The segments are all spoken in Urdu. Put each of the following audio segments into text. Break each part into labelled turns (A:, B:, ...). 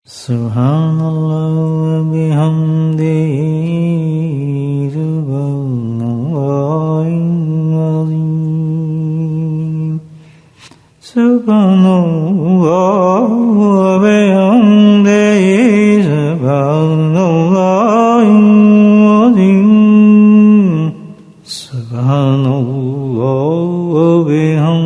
A: سبحان اللہ وبحمدہ سبحان اللہ العظیم سبحان اللہ وبحمدہ سبحان اللہ العظیم سبحان اللہ وبحمدہ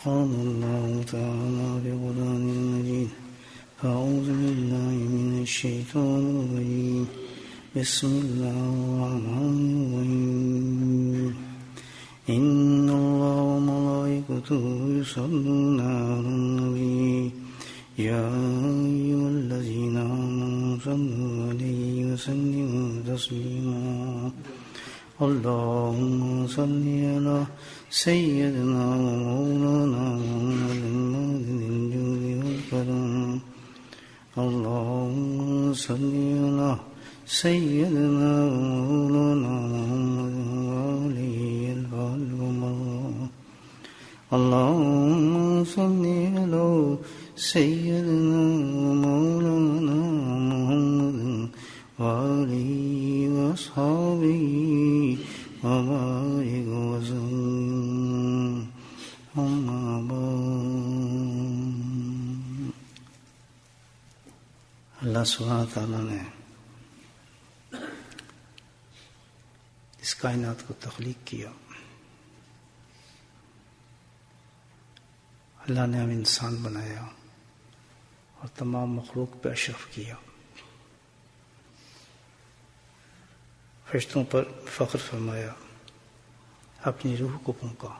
A: قال الله تعالى في القرآن المجيد أعوذ بالله من الشيطان الرجيم بسم الله الرحمن الرحيم إن الله وملائكته يصلون على النبي يا أيها الذين آمنوا صلوا عليه وسلموا تسليما اللهم صل على سيدنا ومولانا محمد الجود والكرم اللهم صل على سيدنا ومولانا محمد وعلي الفضل اللهم صل على سيدنا ومولانا محمد وعلي وأصحابه وبارك وسلم أما بعد اللہ سبحانہ تعالیٰ نے اس کائنات کو تخلیق کیا. اللہ نے ہم انسان بنایا اور تمام مخلوق پہ اشرف کیا. فرشتوں پر فخر فرمایا, اپنی روح کو پھونکا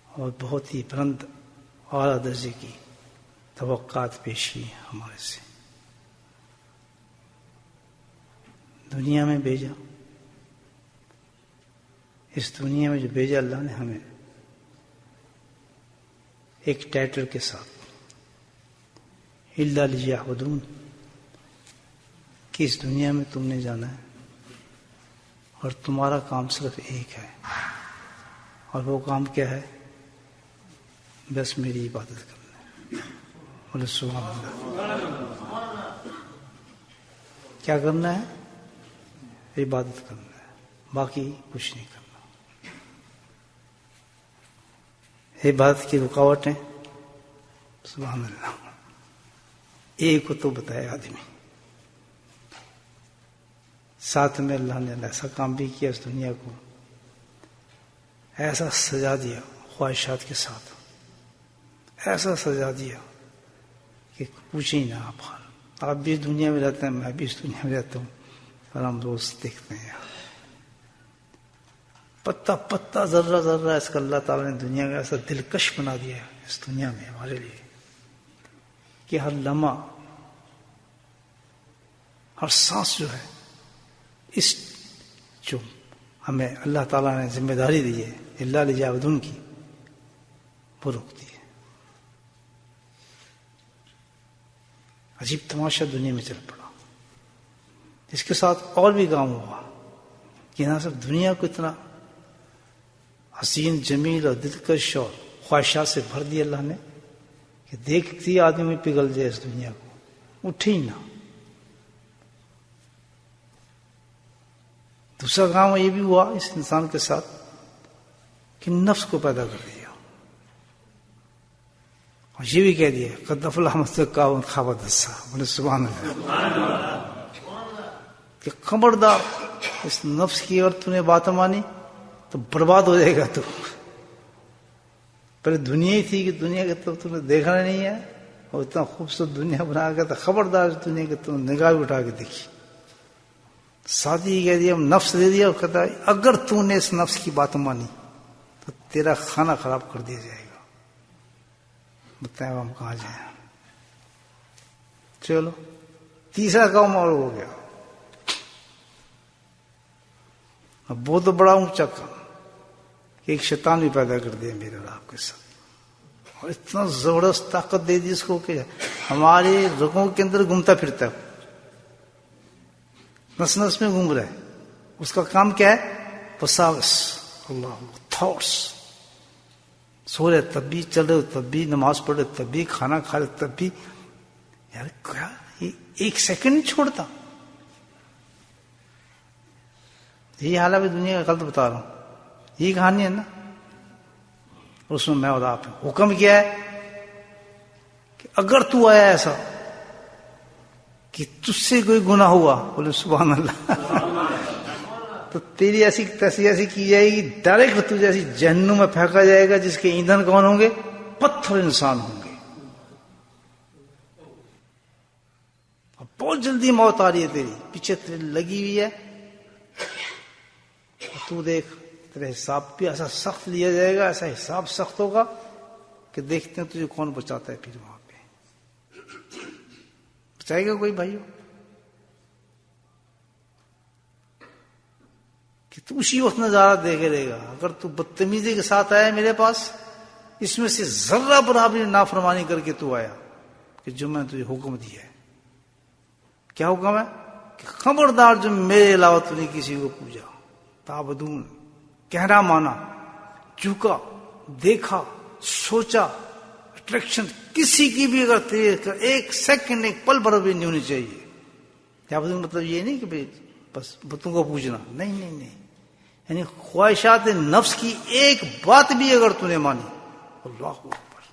A: اور بہت ہی بلند اعلیٰ درجے کی توقعات پیش کی ہمارے سے. دنیا میں بھیجا, اس دنیا میں جو بھیجا اللہ نے ہمیں ایک ٹائٹل کے ساتھ, الا لیعبدون, کہ اس دنیا میں تم نے جانا ہے اور تمہارا کام صرف ایک ہے, اور وہ کام کیا ہے؟ بس میری عبادت کرنا ہے. بولے سبحان اللہ. کیا کرنا ہے؟ عبادت کرنا ہے, باقی کچھ نہیں کرنا. عبادت کی رکاوٹیں سبحان اللہ ایک کو تو بتایا آدمی, ساتھ میں اللہ نے ایسا کام بھی کیا, اس دنیا کو ایسا سجا دیا خواہشات کے ساتھ, ایسا سجا دیا کہ پوچھیں نہ آپ حال. آپ بھی اس دنیا میں رہتے ہیں, میں بھی اس دنیا میں رہتا ہوں, اور ہم روز دیکھتے ہیں پتا پتا ذرہ ذرہ اس کا اللہ تعالیٰ نے دنیا کا ایسا دلکش بنا دیا ہے اس دنیا میں ہمارے لیے کہ ہر لمحہ ہر سانس جو ہے اس جو ہمیں اللہ تعالیٰ نے ذمہ داری دی ہے الا لیعبدون کی, وہ روکتی ہے. عجیب تماشا دنیا میں چل پڑا. اس کے ساتھ اور بھی کام ہوا کہ نہ صرف دنیا کو اتنا حسین جمیل اور دلکش اور خواہشات سے بھر دیا اللہ نے کہ دیکھتی آدمی پگھل جائے اس دنیا کو, اٹھے ہی نہ. دوسرا کام یہ بھی ہوا اس انسان کے ساتھ کہ نفس کو پیدا کر دیا, اور یہ بھی کہہ دیا قد افلح من زکاها ومن خاب دساها. بولے سبحان اللہ. کہ خبردار اس نفس کی اگر تو نے بات مانی تو برباد ہو جائے گا. تو پہلے دنیا ہی تھی کہ دنیا کے تو نے دیکھنا نہیں ہے, اور اتنا خوبصورت دنیا بنا کے تو خبردار اس دنیا کے تو نگاہ بھی اٹھا کے دیکھی. ساتھ ہی کہہ دیا, نفس دے دیا, اور کہتا ہے اگر تو نے اس نفس کی بات مانی تو تیرا کھانا خراب کر دیا جائے گا. بتائیں ہم کہاں جائیں. چلو تیسرا کام اور ہو گیا. اب وہ تو بڑا اونچا کام کہ ایک شیطان بھی پیدا کر دیا میرے اور آپ کے ساتھ, اور اتنا زبردست طاقت دے دی اس کو کہ ہمارے رگوں کے اندر گھومتا پھرتا ہے، نس نس میں گھوم رہا ہے. اس کا کام کیا ہے؟ وساوس، اللہ، تھاٹس. سو رہے تب بھی، چل رہے تب بھی، نماز پڑھ رہے تب بھی، کھانا کھا رہے تب بھی. یار کیا یہ ایک سیکنڈ نہیں چھوڑتا. یہی حال ہے دنیا کا، غلط بتا رہا ہوں، یہی کہانی ہے نا. اس میں اور آپ ہیں. حکم کیا ہے کہ اگر تو آیا ایسا کہ تجھ سے کوئی گناہ ہوا، بولے سبحان اللہ، تو تیری ایسی تیسی ایسی کی جائے گی، ڈائریکٹ تجھے ایسی جہنم میں پھینکا جائے گا جس کے ایندھن کون ہوں گے؟ پتھر انسان ہوں گے. اب بہت جلدی موت آ رہی ہے، تیری پیچھے لگی ہوئی ہے. تو دیکھ تیرا حساب بھی ایسا سخت لیا جائے گا، ایسا حساب سخت ہوگا کہ دیکھتے ہیں تجھے کون بچاتا ہے. پھر وہاں پہ بچائے گا کوئی بھائیو؟ کہ تو اسی وقت نظارہ دیکھے رہے گا. اگر تو بدتمیزی کے ساتھ آیا میرے پاس، اس میں سے ذرہ برابری نافرمانی کر کے تو آیا کہ جو میں نے تجھے حکم دیا ہے. کیا حکم ہے؟ کہ خبردار جو میرے علاوہ تو نے کسی کو پوجا. تعبدون، گہرا مانا، جھکا، دیکھا، سوچا، اٹریکشن کسی کی بھی اگر ایک سیکنڈ، ایک پل بھر بھی نہیں ہونی چاہیے. تعبدون مطلب یہ نہیں کہ بھئی بس بتوں کو پوجنا، نہیں نہیں نہیں. یعنی خواہشات نفس کی ایک بات بھی اگر تو نے مانی، اللہ اکبر.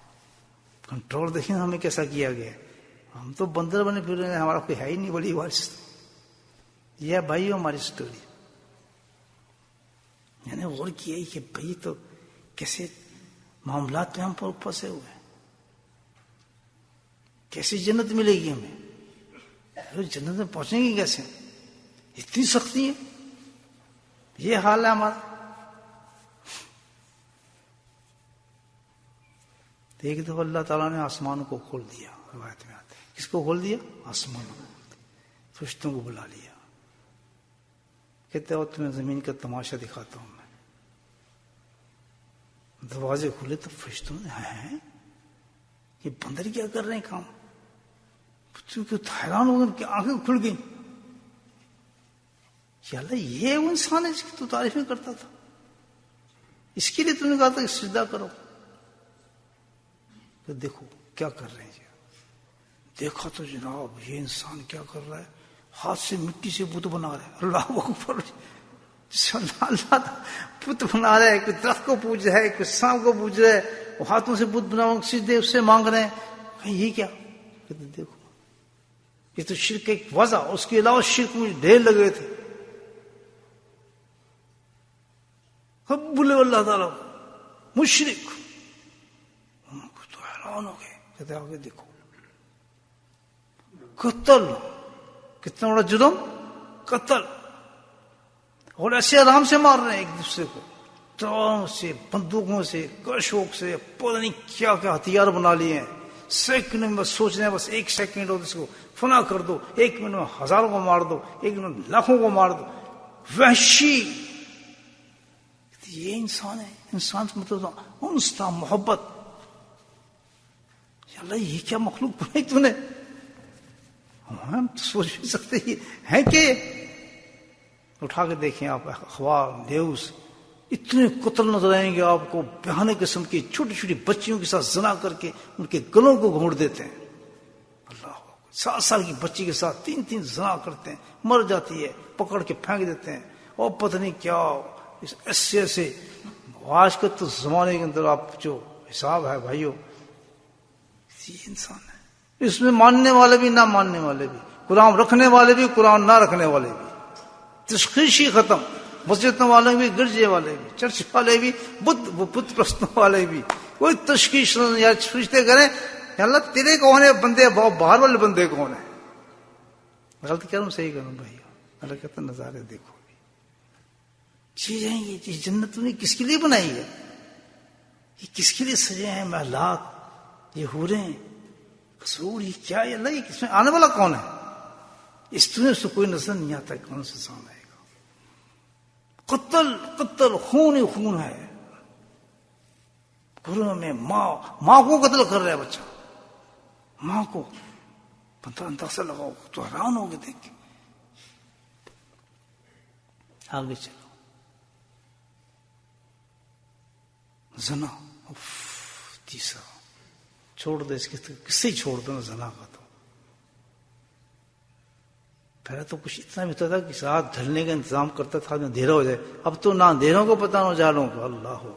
A: کنٹرول دیکھیں ہمیں کیسا کیا گیا ہے. ہم تو بندر بنے پھر رہے ہیں، ہمارا کوئی ہے ہی نہیں بڑی وارث. یہ بھائی ہماری سٹوری. یعنی غور کیا ہی کہ بھائی تو کیسے معاملات میں ہم پر پھنسے ہوئے ہیں. کیسی جنت ملے گی ہمیں؟ جنت میں پہنچیں گے کیسے؟ اتنی سختی ہے. یہ حال ہے ہمارا. ایک دفعہ اللہ تعالیٰ نے آسمان کو کھول دیا، روایت میں آتے ہیں. کس کو کھول دیا؟ آسمان کو کھول دیا. فرشتوں کو بلا لیا. کہتے ہو تمہیں زمین کا تماشا دکھاتا ہوں میں. دروازے کھلے تو فرشتوں نے ہیں یہ بندر کیا کر رہے ہیں کام. حیران ہو گئے کہ آنکھیں کھل گئی. یا اللہ یہ وہ انسان ہے جس کی تو تعریفیں کرتا تھا، اس کے لیے تم نے کہا تھا کہ سجدہ کرو. تو دیکھو کیا کر رہے ہیں. دیکھا تو جناب یہ انسان کیا کر رہا ہے، ہاتھ سے مٹی سے بت بنا رہا ہے. اللہ اکبر. اللہ بت بنا رہا ہے، کوئی درخت کو پوج رہا ہے، کوئی سانپ کو پوج رہا ہے، وہ ہاتھوں سے بت بنا سجدے اس سے مانگ رہے ہیں. یہ کیا؟ کہتے دیکھو یہ تو شرک ایک وجہ، اس کے علاوہ شرک مجھے ڈھیر لگے تھے. بولے اللہ تعالیٰ مشرک. تو حیران ہو گئے. کہتے آگے دیکھو قتل، کتنا بڑا جرم، قتل. اور ایسے آرام سے مار رہے ہیں ایک دوسرے کو، تیروں سے، بندوقوں سے، کشوک سے، پتہ نہیں کیا کیا ہتھیار بنا لیے ہیں. سیکنڈ میں بس سوچ رہے ہیں بس ایک سیکنڈ ہو اس کو فنا کر دو، ایک منٹ میں ہزاروں کو مار دو، ایک منٹ میں لاکھوں کو مار دو. وحشی. یہ انسان ہے. انسان سے مطلب انستا محبت. یا اللہ یہ کیا مخلوق بنائی تو نے. ہم تو سوچ بھی سکتے ہی ہیں کہ اٹھا کے دیکھیں آپ اخبار نیوز، اتنے قتل نظر آئیں گے آپ کو. بہانے قسم کی چھوٹی چھوٹی بچیوں کے ساتھ زنا کر کے ان کے گلوں کو گھونٹ دیتے ہیں. اللہ 7 سال کی بچی کے ساتھ 3 زنا کرتے ہیں، مر جاتی ہے، پکڑ کے پھینک دیتے ہیں. اور پتہ نہیں کیا ایسے ایسے. آج کے تو زمانے کے اندر آپ جو حساب ہے بھائیو، یہ انسان ہے. اس میں ماننے والے بھی نہ ماننے والے بھی، قرآن رکھنے والے بھی قرآن نہ رکھنے والے بھی. تشخیصی ختم. مسجد والے بھی، گرجے والے بھی، چرچ والے بھی، بت پرستوں والے بھی. کوئی تشخیص یا فرشتے کریں اللہ تیرے کون ہے بندے، باہر والے بندے کون ہیں. غلط کروں صحیح کروں بھائی. اللہ کہتا نظارے دیکھو چیزیں. یہ جنت نے کس کے لیے بنائی ہے، یہ کس کے لیے سجے ہیں محلات، یہ حوریں، قصور، یہ کیا ہے اللہ. یہ کس میں آنے والا کون ہے. اس دنیا سے کوئی نظر نہیں آتا کون سے سامنے آئے گا. قتل قتل، خون ہی خون ہے. گھروں میں ماں کو قتل کر رہا ہے بچہ، ماں کو اندازہ لگاؤ تو حیران ہو گئے دیکھ کے. آگے چلو. زنا تیسرا چھوڑ دو، اس سے چھوڑ دو نا زنا کا. تو پہلے تو کچھ اتنا بھی ہوتا تھا کہ رات ڈھلنے کا انتظام کرتا تھا، اندھیرا ہو جائے. اب تو نہ اندھیروں کو پتا نہ جالوں کو، اللہ ہو،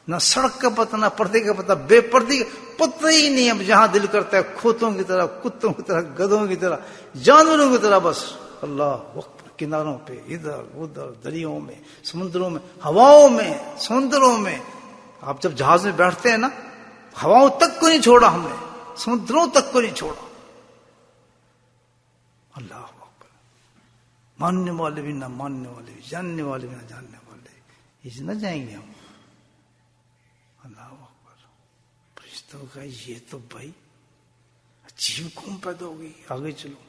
A: نہ سڑک کا پتہ، نہ پردے کا پتہ، بے پردے کا پتہ ہی نہیں. اب جہاں دل کرتا ہے کھوتوں کی طرح، کتوں کی طرح، گدھوں کی طرح، جانوروں کی طرح، بس اللہ وقت کناروں پہ، ادھر ادھر، دریاؤں میں، سمندروں میں، ہواؤں میں، سمندروں میں. آپ جب جہاز میں بیٹھتے ہیں نا، ہواؤں تک کو نہیں چھوڑا ہم نے، سمندروں تک کو نہیں چھوڑا. اللہ اکبر. ماننے والے بھی نہ ماننے والے بھی، جاننے والے بھی نہ جاننے والے، یہ نہ جائیں گے ہم. اللہ اکبر. فرشتوں کا یہ تو بھائی عجیب قوم پیدا ہو گئی. آگے چلو.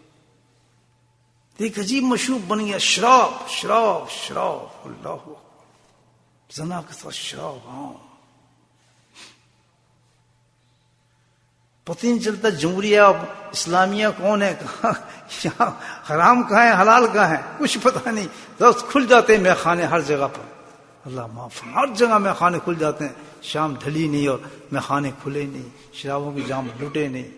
A: ایک عجیب مشروب بن گیا، شراب شراب شراب. اللہ اکبر. زنا کے ساتھ شراب. ہاں، پتہ نہیں چلتا جمہوریہ اسلامیہ کون ہے، کہاں حرام کہاں ہے، حلال کہاں ہے، کچھ پتہ نہیں. بس کھل جاتے ہیں میخانے ہر جگہ پر. اللہ معاف، ہر جگہ میخانے کھل جاتے ہیں. شام ڈھلی نہیں اور میخانے کھلے نہیں، شرابوں کی جام لوٹے نہیں.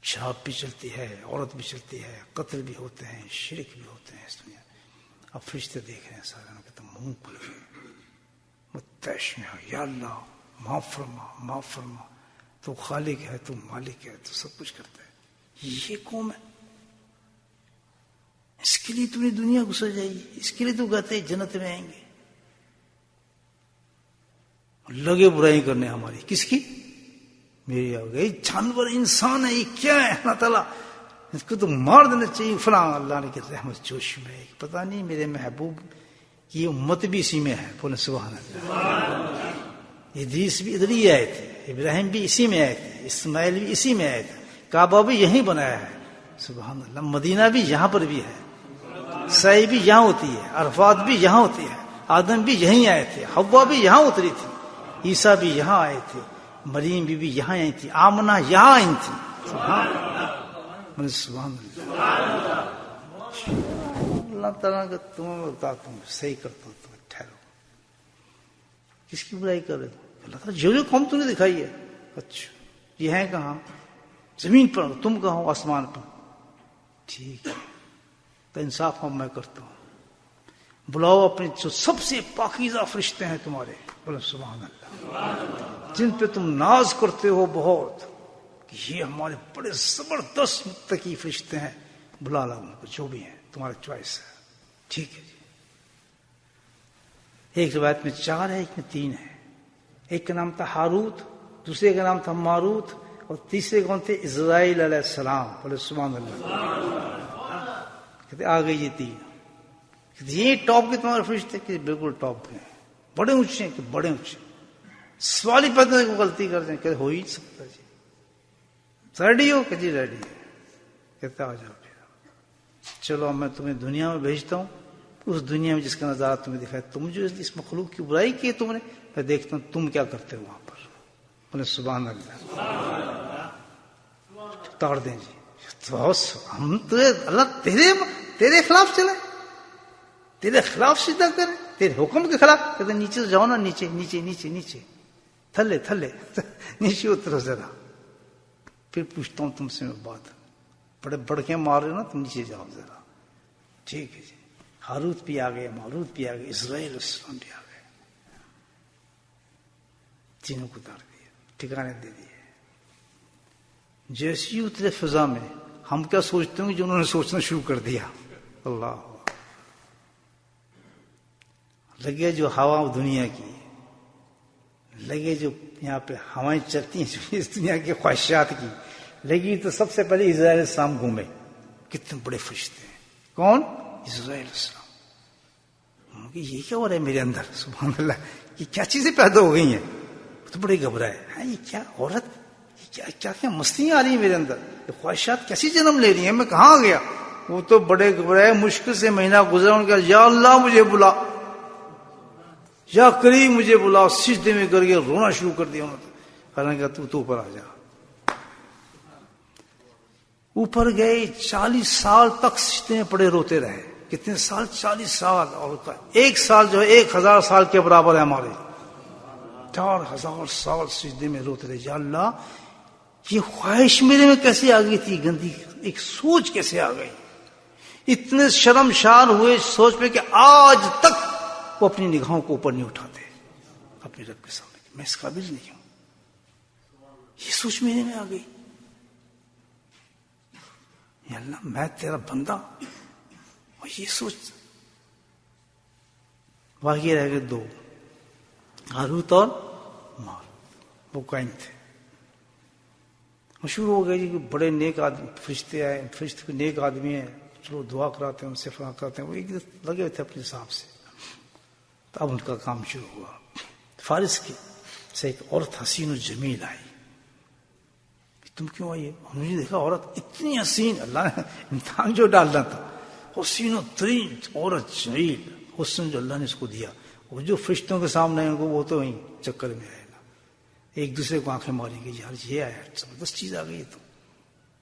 A: شراب بھی چلتی ہے، عورت بھی چلتی ہے، قتل بھی ہوتے ہیں، شرک بھی ہوتے ہیں اس دنیا. اب فرشتے دیکھ رہے ہیں سارے، کہتے ہیں منہ کھل گئے، متعش میں ہو، یا اللہ معاف فرما معاف فرما، تو خالق ہے، تو مالک ہے، تو سب کچھ کرتا ہے. یہ قوم ہے، اس کے لیے تو نے دنیا کو سجائی، اس کے لیے تو کہتے ہیں جنت میں آئیں گے. لگے برائی کرنے ہماری، کس کی؟ میری. آ گئی جانور انسان ہے، یہ کیا ہے؟ اللہ تعالیٰ اس کو تو مار دینا چاہیے. فلاں اللہ نے کہ رحمت جوش میں. پتہ نہیں میرے محبوب کی امت بھی اسی میں ہے. بولے سبحان اللہ. ادریس بھی ادھر ہی آئے تھے، ابراہیم بھی اسی میں آئے تھے، اسماعیل بھی اسی میں آئے تھے، کعبہ بھی یہیں بنایا ہے. سبحان اللہ. مدینہ بھی یہاں پر بھی ہے، سعی بھی یہاں ہوتی ہے، عرفات بھی یہاں ہوتی ہے، آدم بھی یہیں آئے تھے، حوا بھی یہاں اتری تھی، عیسیٰ بھی یہاں آئے تھے، مریم بھی یہاں آئی تھی، آمنہ یہاں آئی تھی. سبحان اللہ. سبحان اللہ. اللہ تعالیٰ کا تمہیں بتاتا ہوں، صحیح کرتا ہوں، تمہیں ٹھہرو. کس کی برائی کر رہے ہو؟ اللہ تعالیٰ جو قوم تم نے دکھائی ہے. اچھا یہ ہے کہاں؟ زمین پر. تم کہاں ہو؟ آسمان پر. ٹھیک ہے، تو انصاف میں کرتا ہوں. بلاؤ اپنے جو سب سے پاکیزہ فرشتے ہیں تمہارے. بولو سبحان اللہ. جن پہ تم ناز کرتے ہو بہت کہ یہ ہمارے بڑے زبردست متقی فرشتے ہیں. بلا لاؤ ان کو، جو بھی ہیں، تمہارا چوائس ہے. ٹھیک ہے جی. ایک روایت میں 4 ہے، ایک میں 3 ہے. ایک کا نام تھا ہاروت، دوسرے کا نام تھا ماروت، اور تیسرے کون تھے؟ اسرائیل علیہ السلام. بولے سبحان اللہ. کہتے آ گئی یہ 3. یہ ٹاپ کے تمہارے فرشتے کہ بالکل ٹاپ کے ہیں، بڑے اونچے ہیں کہ بڑے اونچے. سوال ہی پیدا ہے کہ غلطی کر دیں، کہ ہو ہی نہیں سکتا. جی ریڈی ہو؟ کہ جی ریڈی ہے. کہتے آ جاؤ. چلو اب میں تمہیں دنیا میں بھیجتا ہوں، اس دنیا میں جس کا نظارہ تمہیں دکھایا. تم جو اس مخلوق کی برائی کی تم نے، میں دیکھتا ہوں تم کیا کرتے ہو وہاں پر. بولے سبحان اللہ. توڑ دیں جی. تو ہم تو اللہ تیرے خلاف چلے، تیرے خلاف سیدھا کرے، تیرے حکم کے خلاف. کہتے نیچے جاؤ نا، نیچے نیچے نیچے نیچے، تھلے تھلے نیچے اترو ذرا. پھر پوچھتا ہوں تم سے میں بات. بڑے بڑکے مار رہے ہو نا، تم نیچے جاؤ ذرا. ٹھیک ہے جی. ہاروت بھی آ گئے، ماروت بھی آ گئے، اسرائیل السلام بھی آ گئے. تینوں کو اتار دیے، ٹھکانے دے دیے. جیسے ہی اترے فضا میں، ہم کیا سوچتے ہیں جو انہوں نے سوچنا شروع کر دیا. اللہ لگے جو ہوا دنیا کی، لگے جو یہاں پہ ہوائیں چلتی ہیں اس دنیا کی خواہشات کی لگی، تو سب سے پہلے اسرائیل السلام گھومے. کتنے بڑے فرشتے ہیں. کون؟ اسرائیل السلام. یہ کیا ہو رہا ہے میرے اندر؟ سبحان اللہ. یہ کیا چیزیں پیدا ہو گئی ہیں؟ تو بڑے گھبرائے. یہ کیا عورت، کیا کیا کیا مستیاں آ رہی ہیں میرے اندر، یہ خواہشات کیسی جنم لے رہی ہیں، میں کہاں گیا؟ وہ تو بڑے گھبرائے. مشکل سے مہینہ گزرا، ان کا یا اللہ مجھے بلا، یا کریم مجھے بلاؤ، سجدے میں کر کے رونا شروع کر دیا انہوں نے. اللہ نے کہا تو اوپر آ جا. اوپر گئے، 40 سال تک سجدے میں پڑے روتے رہے. کتنے سال؟ 40 سال. اور ایک سال جو ہے 1000 سال کے برابر ہے ہمارے. 4000 سال سجدے میں روتے رہے. یا اللہ یہ خواہش میرے میں کیسے آ گئی تھی گندی، ایک سوچ کیسے آ گئی. اتنے شرمشار ہوئے سوچ پہ کہ آج تک وہ اپنی نگاہوں کو اوپر نہیں اٹھاتے اپنے رب کے سامنے. میں اس قابل نہیں ہوں. یہ سوچ میرے میں آ گئی. یا اللہ میں تیرا بندہ اور یہ سوچ. باقی رہ گئے 2، ہاروت اور ماروت. وہ قائم تھے. مشہور ہو گئے جی بڑے نیک آدمی، فرشتے آئے، فرشتے نیک آدمی ہیں، چلو دعا کراتے ہیں ان سے، فلاں کراتے ہیں. وہ ایک لگے ہوئے تھے اپنے حساب سے. تو اب ان کا کام شروع ہوا. فارس کی سے ایک عورت حسین و جمیل آئی. تم کیوں آئی؟ ہم نے دیکھا عورت اتنی حسین، اللہ نے امتحان جو ڈالنا تھا، حسین و ترین عورت، جمیل حسن جو اللہ نے اس کو دیا. وہ جو فرشتوں کے سامنے ہیں وہ تو وہیں چکر میں آئے گا، ایک دوسرے کو آنکھیں ماریں گے. یار یہ آیا زبردست چیز آ گئی. تو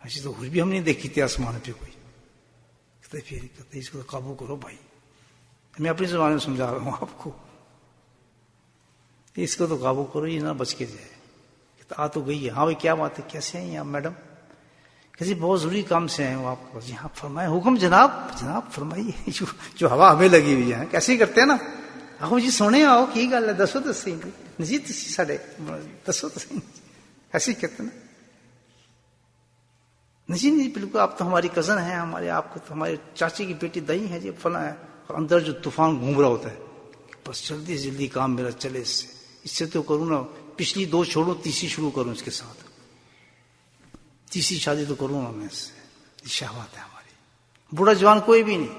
A: ایسی تو کچھ بھی ہم نہیں دیکھی تھی آسمان پہ کوئی. کہتے اس کو قابو کرو بھائی. میں اپنی زبان میں سمجھا رہا ہوں آپ کو. اس کو تو قابو کرو، یہ نہ بچ کے جائے. آ تو گئی ہے. ہاں بھائی کیا بات ہے، کیسے ہیں آپ میڈم؟ کسی بہت ضروری کام سے ہیں وہ آپ کو. جی ہاں فرمائیں. حکم جناب. جناب فرمائیے. جو ہوا ہمیں لگی ہوئی ہے کیسے کرتے ہیں نا. آؤ جی سونے آؤ کی گل ہے، دسو تو صحیح نہیں تھی ساڈے، دسو تو صحیح. ایسے ہی کہتے نا. نہیں نہیں بالکل آپ تو ہماری کزن ہیں، ہمارے آپ کو تو ہمارے چاچی کی بیٹی دئی ہے جی فلاں ہے. اور اندر جو طوفان گھوم رہا ہوتا ہے، بس جلدی سے جلدی کام میرا چلے، اس سے تو کروں نا، پچھلی 2 چھوڑوں تیسری شروع کروں اس کے ساتھ، تیسری شادی تو کروں نا میں اس سے. یہ شہوات ہے ہماری. بوڑھا جوان کوئی بھی نہیں،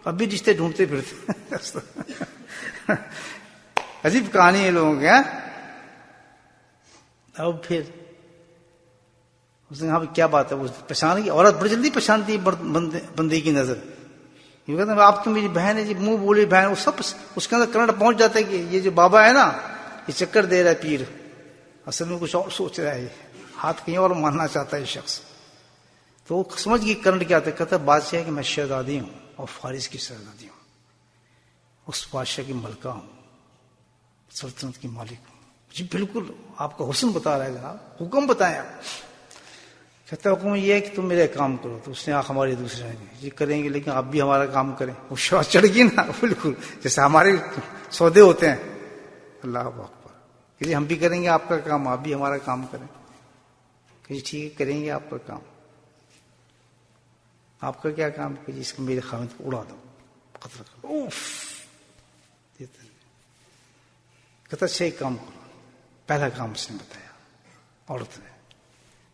A: اب بھی رشتے ڈھونڈتے پھرتے. عجیب کہانی ہے لوگوں کی. اب پھر اس نے کہا کیا بات ہے. وہ پہچان گئی. عورت بڑی جلدی پہچانتی ہے بندے کی نظر. یہ کہتے ہیں آپ تو میری بہن ہے جی، منہ بولی بہن. وہ سب اس کے اندر کرنٹ پہنچ جاتا ہے کہ یہ جو بابا ہے نا یہ چکر دے رہا ہے پیر، اصل میں کچھ اور سوچ رہا ہے، یہ ہاتھ کہیں اور ماننا چاہتا ہے یہ شخص. تو وہ سمجھ گئی کرنٹ کیا آتا ہے. کہتا ہے بادشاہ کہ میں شہزادی ہوں اور فارس کی شہزادی ہوں، اس بادشاہ کی ملکہ ہوں، سلطنت کی مالک ہوں. جی بالکل آپ کا حسن بتا رہا ہے جناب، حکم بتائیں آپ. کہتا ہے حکم یہ ہے کہ تم میرے کام کرو. تو اس نے آنکھ ہماری دوسرے نے جی کریں گے لیکن آپ بھی ہمارا کام کریں. وہ شوق چڑھ گئی نا بالکل جیسے ہمارے سودے ہوتے ہیں. اللہ اکبر کہ جی ہم بھی کریں گے آپ کا کام، آپ بھی ہمارا کام کریں. کہ جی ٹھیک ہے کریں گے آپ کا کام. آپ کا کیا کام؟ کہ جی اس کو میرے خاوند کو اڑا دو، قتل کر دو. کہتا اچھا ایک کام کرو. پہلا کام اس نے بتایا عورت نے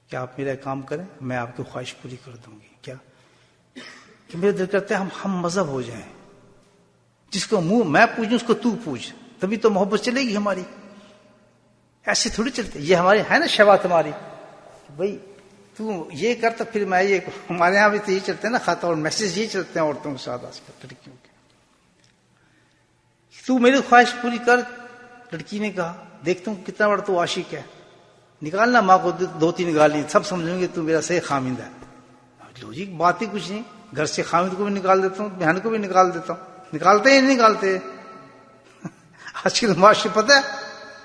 A: کہ آپ میرا کام کریں، میں آپ کی خواہش پوری کر دوں گی. کیا؟ کہ میرا دل کرتا ہے ہم مذہب ہو جائیں، جس کو منہ میں پوجوں اس کو تو پوج، تبھی تو محبت چلے گی ہماری. ایسے تھوڑی چلتے. یہ ہماری ہے نا شہوات ہماری، بھائی تو یہ کر تو پھر میں یہ. ہمارے یہاں بھی تو یہ چلتے ہیں نا خط اور میسج یہ چلتے ہیں عورتوں کے ساتھ آج کل لڑکیوں کے. تو میری خواہش پوری کر. لڑکی نے کہا دیکھتا ہوں کتنا بڑا تو عاشق ہے، نکالنا. ماں کو 2-3 گالی، سب سمجھیں گے تو میرا صحیح خامند ہے. لوجک بات ہی کچھ نہیں. گھر سے خامند کو بھی نکال دیتا ہوں، بہن کو بھی نکال دیتا ہوں. نکالتے ہی نہیں نکالتے. آج کل معاشرے پتہ ہے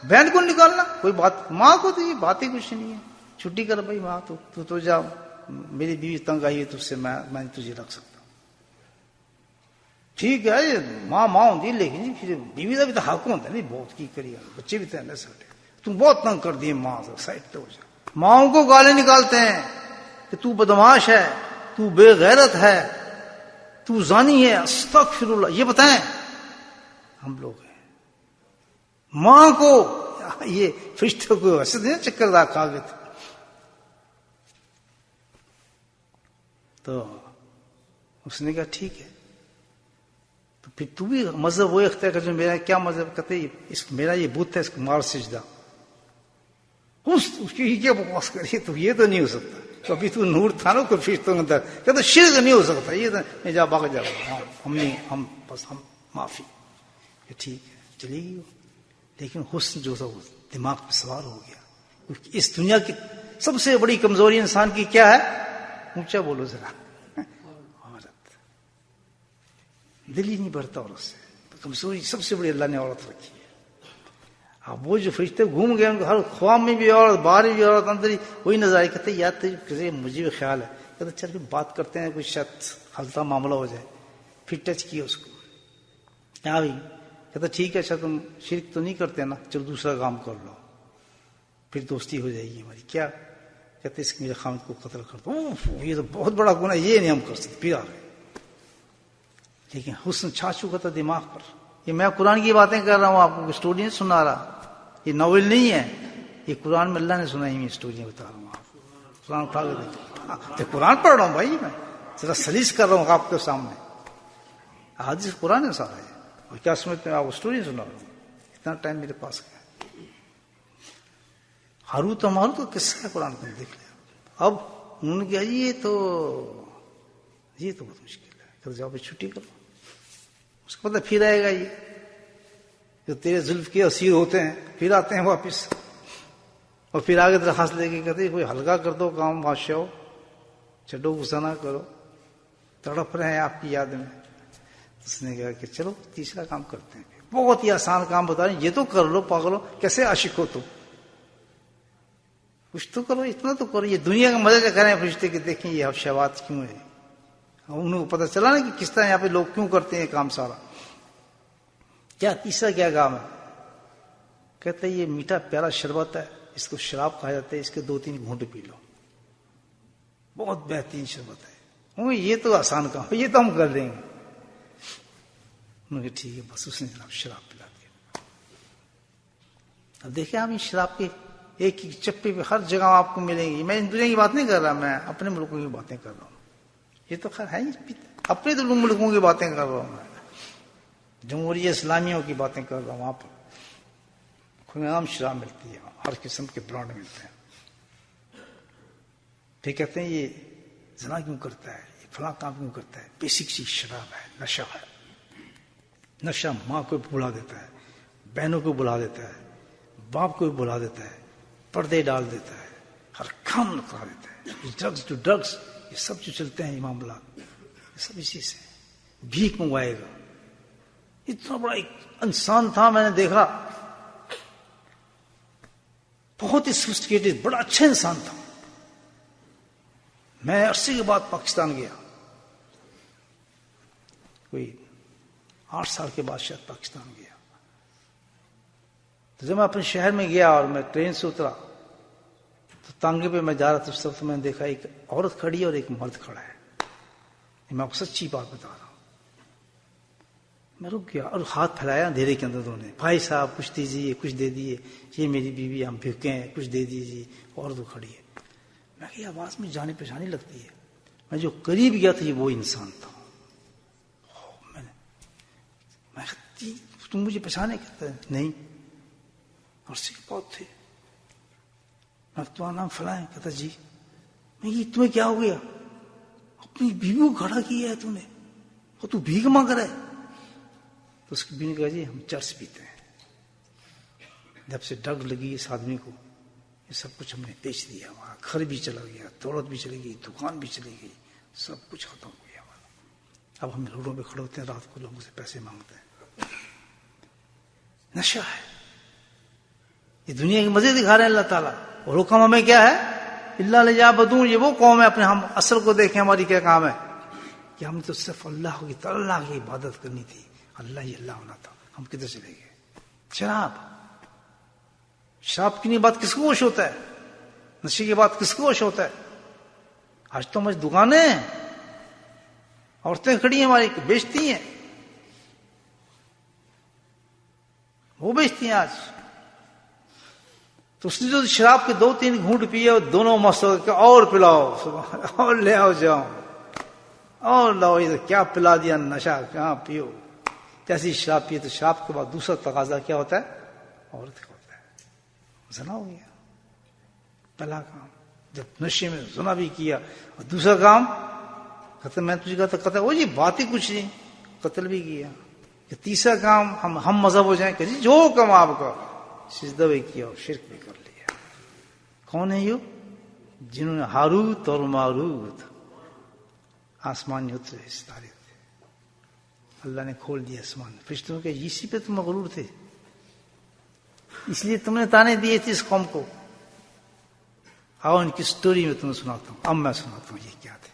A: بہن کو نکالنا کوئی بات، ماں کو تو یہ بات ہی کچھ نہیں ہے. چھٹی کر بھائی ماں، تو جا، میری بیوی تنگ آئی ہے تجھ سے، میں تجھے رکھ سکتا ہوں. ٹھیک ہے ماں ہوتی لیکن پھر بیوی کا بھی تو حق ہوتا ہے نہیں. بہت کی کری بچے بھی تو ہیں سارے. تم بہت تنگ کر دیے ماں سے، سائڈ پہ ہو جا. ماؤں کو گالیں نکالتے ہیں کہ تو بدماش ہے، تو بے غیرت ہے، تو زانی ہے. استغفر اللہ. یہ بتائیں ہم لوگ ہیں. ماں کو یہ فرشتوں کو ایسے نہیں چکر دا کھا گئے تھے. تو اس نے کہا ٹھیک ہے. تو پھر تو بھی مذہب وہ اختیار کر جو میرا. کیا مذہب؟ کہتے میرا یہ بت ہے، اس کو مار سجدہ. اس کی کیا بکواس کری. تو یہ تو نہیں ہو سکتا. تو ابھی تو نور تھا نا کوئی فرشتوں کے اندر. کہتے شرک نہیں ہو سکتا. یہ تو جا بھاگ جا، ہم نہیں، ہم بس ہم معافی. ٹھیک ہے چلی گئی. لیکن حسن جو تھا وہ دماغ پہ سوار ہو گیا. کیونکہ اس دنیا کی سب سے بڑی کمزوری انسان کی کیا ہے؟ اونچا بولو ذرا. عورت. دل ہی نہیں بھرتا عورت سے. کمزوری سب سے بڑی اللہ نے عورت رکھی ہے. اب وہ جو فرشتے گھوم گئے ان کو ہر خواب میں بھی عورت، باہر بھی عورت، اندر ہی وہی نظر کہتے یار مجھے بھی خیال ہے، کہتے چل پھر بات کرتے ہیں، کچھ شاید ہلتا معاملہ ہو جائے. پھر ٹچ کیا اس کو، کیا بھائی؟ کہتا ٹھیک ہے، اچھا تم شرک تو نہیں کرتے نا، چلو دوسرا کام کر لو، پھر دوستی ہو جائے گی ہماری. کیا کہتے اس میرے خامد کو قتل کر دو. یہ تو بہت بڑا گناہ، یہ نہیں ہم کر سکتے. پھر آ گئے. لیکن حسن چھا چکا تھا دماغ پر. یہ میں قرآن کی باتیں کر رہا ہوں، آپ کو اسٹوری نہیں سنا رہا، یہ ناول نہیں ہے، یہ قرآن میں اللہ نے سنائی ہوئی اسٹوریاں بتا رہا ہوں. آپ قرآن اٹھا کے قرآن پڑھ رہا ہوں بھائی، میں ذرا سلیس کر رہا ہوں آپ کے سامنے. حدیث قرآن ہے سارا ہے. اور کیا سمجھتے ہیں آپ؟ اسٹوری سنا رہا ہوں. اتنا ٹائم میرے پاس ہے. ہاروت و ماروت کا قصہ ہے قرآن میں، دیکھ لیا. اب انہوں نے کہا یہ تو بہت مشکل ہے، کہ جاؤ چھٹی کرو. اس کو پتا پھر آئے گا، یہ جو تیرے زلف کے اسیر ہوتے ہیں پھر آتے ہیں واپس، اور پھر آگے درخواست لے کے کہتے کوئی ہلکا کر دو کام، بادشاہ چھڈو، غصہ نہ کرو، تڑپ رہے ہیں آپ کی یاد میں. اس نے کہا کہ چلو تیسرا کام کرتے ہیں. بہت ہی آسان کام بتا رہے ہیں، یہ تو کر لو پاگلو، کیسے عاشق ہو تم، کچھ تو کرو، اتنا تو کرو. یہ دنیا کا مزے کریں فرشتے کہ دیکھیں یہ شہوات کیوں ہے. انہوں کو پتہ چلا نا کہ کس طرح یہاں پہ لوگ کیوں کرتے ہیں کام سارا. کیا تیسرا کیا کام ہے؟ کہتے ہیں یہ میٹھا پیارا شربت ہے، اس کو شراب کہا جاتا ہے، اس کے 2-3 گھونٹ پی لو، بہت بہترین شربت ہے. یہ تو آسان کام ہے، یہ تو ہم کر دیں گے. انہوں نے کہا ٹھیک ہے. بس اس نے جناب شراب پلا دیا. اب دیکھیں آپ، اس شراب کے ایک ایک چپے پہ ہر جگہ آپ کو ملیں گی. میں ان دنیا کی بات نہیں کر رہا، میں اپنے ملکوں کی باتیں کر رہا ہوں. یہ تو خیر ہے ہی، اپنے تو ملکوں کی باتیں کر رہا ہوں میں، جمہوریہ اسلامیوں کی باتیں کر رہا ہوں. وہاں پر عام شراب ملتی ہے، ہر قسم کے برانڈ ملتے ہیں. پھر کہتے ہیں یہ زنا کیوں کرتا ہے، یہ فلاں کام کیوں کرتا ہے؟ بیسک چیز شراب ہے، نشہ ہے. نشہ ماں کو بلا دیتا ہے، بہنوں کو بلا دیتا ہے، باپ کو بلا دیتا ہے، پردے ڈال دیتا ہے، ہر کام کرا دیتا ہے. ڈرگس یہ سب جو چلتے ہیں معاملات، یہ سب اسی سے. بھیک منگوائے گا. اتنا بڑا ایک انسان تھا، میں نے دیکھا، بہت ہی سوفسٹیکیٹڈ، بڑا اچھا انسان تھا. میں عرصے کے بعد پاکستان گیا، کوئی 8 سال کے بعد شاید پاکستان گیا. تو جب میں اپنے شہر میں گیا اور میں ٹرین سے اترا تو تانگے پہ میں جا رہا تھا، اس وقت میں نے دیکھا ایک عورت کھڑی ہے اور ایک مرد کھڑا ہے. میں آپ کو سچی بات بتا رہا ہوں. میں رک گیا اور ہاتھ پھیلایا اندھیرے کے اندر. انہوں نے بھائی صاحب کچھ دیجیے، کچھ دے دیے، یہ میری بیوی، ہم بھوکے ہیں، کچھ دے دیجیے. اور تو کھڑی ہے. میں کہ آواز میں جانے پہچانی لگتی ہے. میں جو قریب گیا تھا یہ وہ انسان تھا. میں تم مجھے پہچانے؟ کہتا ہے نہیں. اور سکھ بہت تھے. میں تمہارا نام فلاں ہے. کہتا جی. میں کہ تمہیں کیا ہو گیا؟ اپنی بیوی کو کھڑا کیا ہے تم نے، اور تو بھیک مانگ رہا ہے. تو اس کی بیوی نے کہا جی ہم چرس پیتے ہیں، جب سے ڈرگ لگی اس آدمی کو یہ سب کچھ ہم نے بیچ دیا. ہمارا گھر بھی چلا گیا، دولت بھی چلی گئی، دکان بھی چلی گئی، سب کچھ ختم ہو گیا ہمارا. اب ہم روڈوں پہ کھڑے ہوتے ہیں، رات کو لوگوں سے پیسے مانگتے ہیں. نشہ ہے. یہ دنیا کے مزے دکھا رہے ہیں اللہ تعالیٰ. اور حکم ہمیں کیا ہے؟ اللہ لجا بدون. یہ وہ قوم ہے، اپنے ہم اصل کو دیکھیں ہماری کیا کام ہے کہ ہم تو صرف اللہ کی عبادت کرنی تھی. اللہ ہی اللہ ہونا تھا. ہم کدھر چلے گئے؟ شراب کی نہیں بات کس کو ہوش ہوتا ہے؟ نشے کی بات کس کو ہوش ہوتا ہے؟ آج تو ہماری دکانیں ہیں، عورتیں کھڑی ہیں ہماری بیچتی ہیں، وہ بیچتی ہیں آج. تو اس نے جو شراب کے 2-3 گھونٹ پیے اور دونوں مست ہو کے اور پلاؤ، اور لے آؤ جاؤ، اور لاؤ. یہ کیا پلا دیا نشہ، کہاں پیو. جیسی شراب پیے تو شراب کے بعد دوسرا تقاضا کیا ہوتا ہے؟ عورت کا ہوتا ہے. زنا ہو گیا پہلا کام. جب نشے میں زنا بھی کیا، اور دوسرا کام کہتے میں تجھے کہتا کہتا وہ جی بات ہی کچھ نہیں، قتل بھی کیا. کہ تیسرا کام ہم مذہب ہو جائیں کہ جی جو کام آپ کا سجدہ بھی کیا اور شرک بھی کر لیا. کون ہے یہ؟ جنہوں نے ہاروت اور ماروت آسمان اترے ستارے تھے، اللہ نے کھول دیا آسمان. فرشتوں کے اسی پہ تم مغرور تھے، اس لیے تم نے تانے دیے تھے اس قوم کو. آؤ ان کی سٹوری میں تمہیں سناتا ہوں. اب میں سناتا ہوں یہ کیا تھے.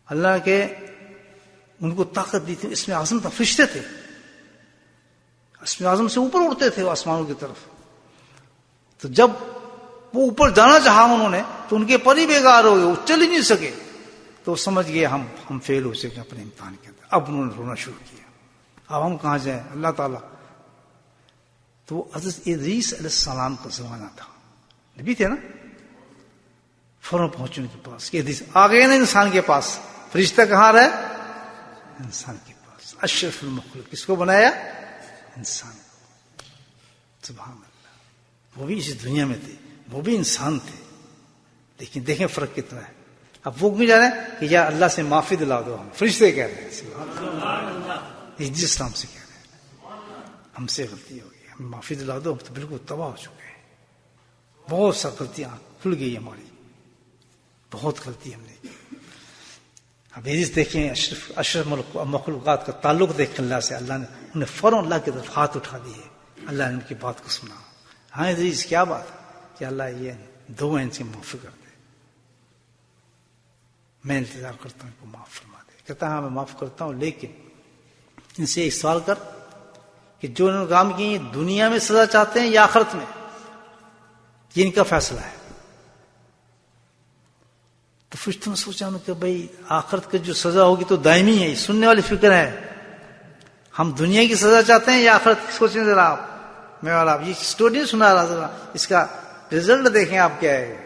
A: اللہ کے ان کو طاقت دی تھی، اس میں اعظم تھا، فرشتے تھے، اس میں اعظم سے اوپر اڑتے تھے وہ آسمانوں کی طرف. تو جب وہ اوپر جانا چاہا انہوں نے تو ان کے پر ہی بیکار ہو گئے، وہ چل ہی نہیں سکے. تو سمجھ گئے ہم فیل ہو سکے اپنے امتحان کے اندر. اب انہوں نے رونا شروع کیا، اب ہم کہاں جائیں اللہ تعالیٰ. تو حضرت ادریس علیہ السلام کا زمانہ تھا، نبی تھے نا. فوراً پہنچے ان کے پاس کہ ادریس آ گئے نا انسان کے پاس. فرشتہ کہاں رہے؟ انسان کے پاس. اشرف المخلوق کس کو بنایا؟ انسان کو. سبحان اللہ. وہ بھی اسی دنیا میں تھے، وہ بھی انسان تھے، لیکن دیکھیں فرق کتنا ہے. اب وہ بھی جا رہے ہیں کہ یا اللہ سے معافی دلا دو. ہم فرشتے کہہ رہے ہیں، ادریس اسلام سے کہہ رہے ہیں ہم سے غلطی ہو گئی، ہم معافی دلا دو، ہم تو بالکل تباہ ہو چکے ہیں، بہت سا غلطیاں کھل گئی ہماری، بہت غلطی ہم نے کی. اب ادریس دیکھیں اشرف مخلوقات کا تعلق دیکھ اللہ سے. اللہ نے انہیں فوراً اللہ کی طرف ہاتھ اٹھا دیے. اللہ نے ان کی بات کو سنا. ہاں ادریس کیا بات ہے کہ اللہ یہ دو ان سے معاف کر دے، میں انتظار کرتا ہوں ان کو معاف فرما دے. کہتا ہاں میں معاف کرتا ہوں، لیکن ان سے ایک سوال کر کہ جو انہوں نے کام کی دنیا میں سزا چاہتے ہیں یا آخرت میں، یہ ان کا فیصلہ ہے. تو فرشتوں نے سوچا کہ بھائی آخرت کی جو سزا ہوگی تو دائمی ہے، سننے والی فکر ہے. ہم دنیا کی سزا چاہتے ہیں یا آخرت کی؟ سوچیں ذرا آپ، میں اور آپ یہ سٹوری سنا رہا، ذرا اس کا رزلٹ دیکھیں آپ کیا ہے.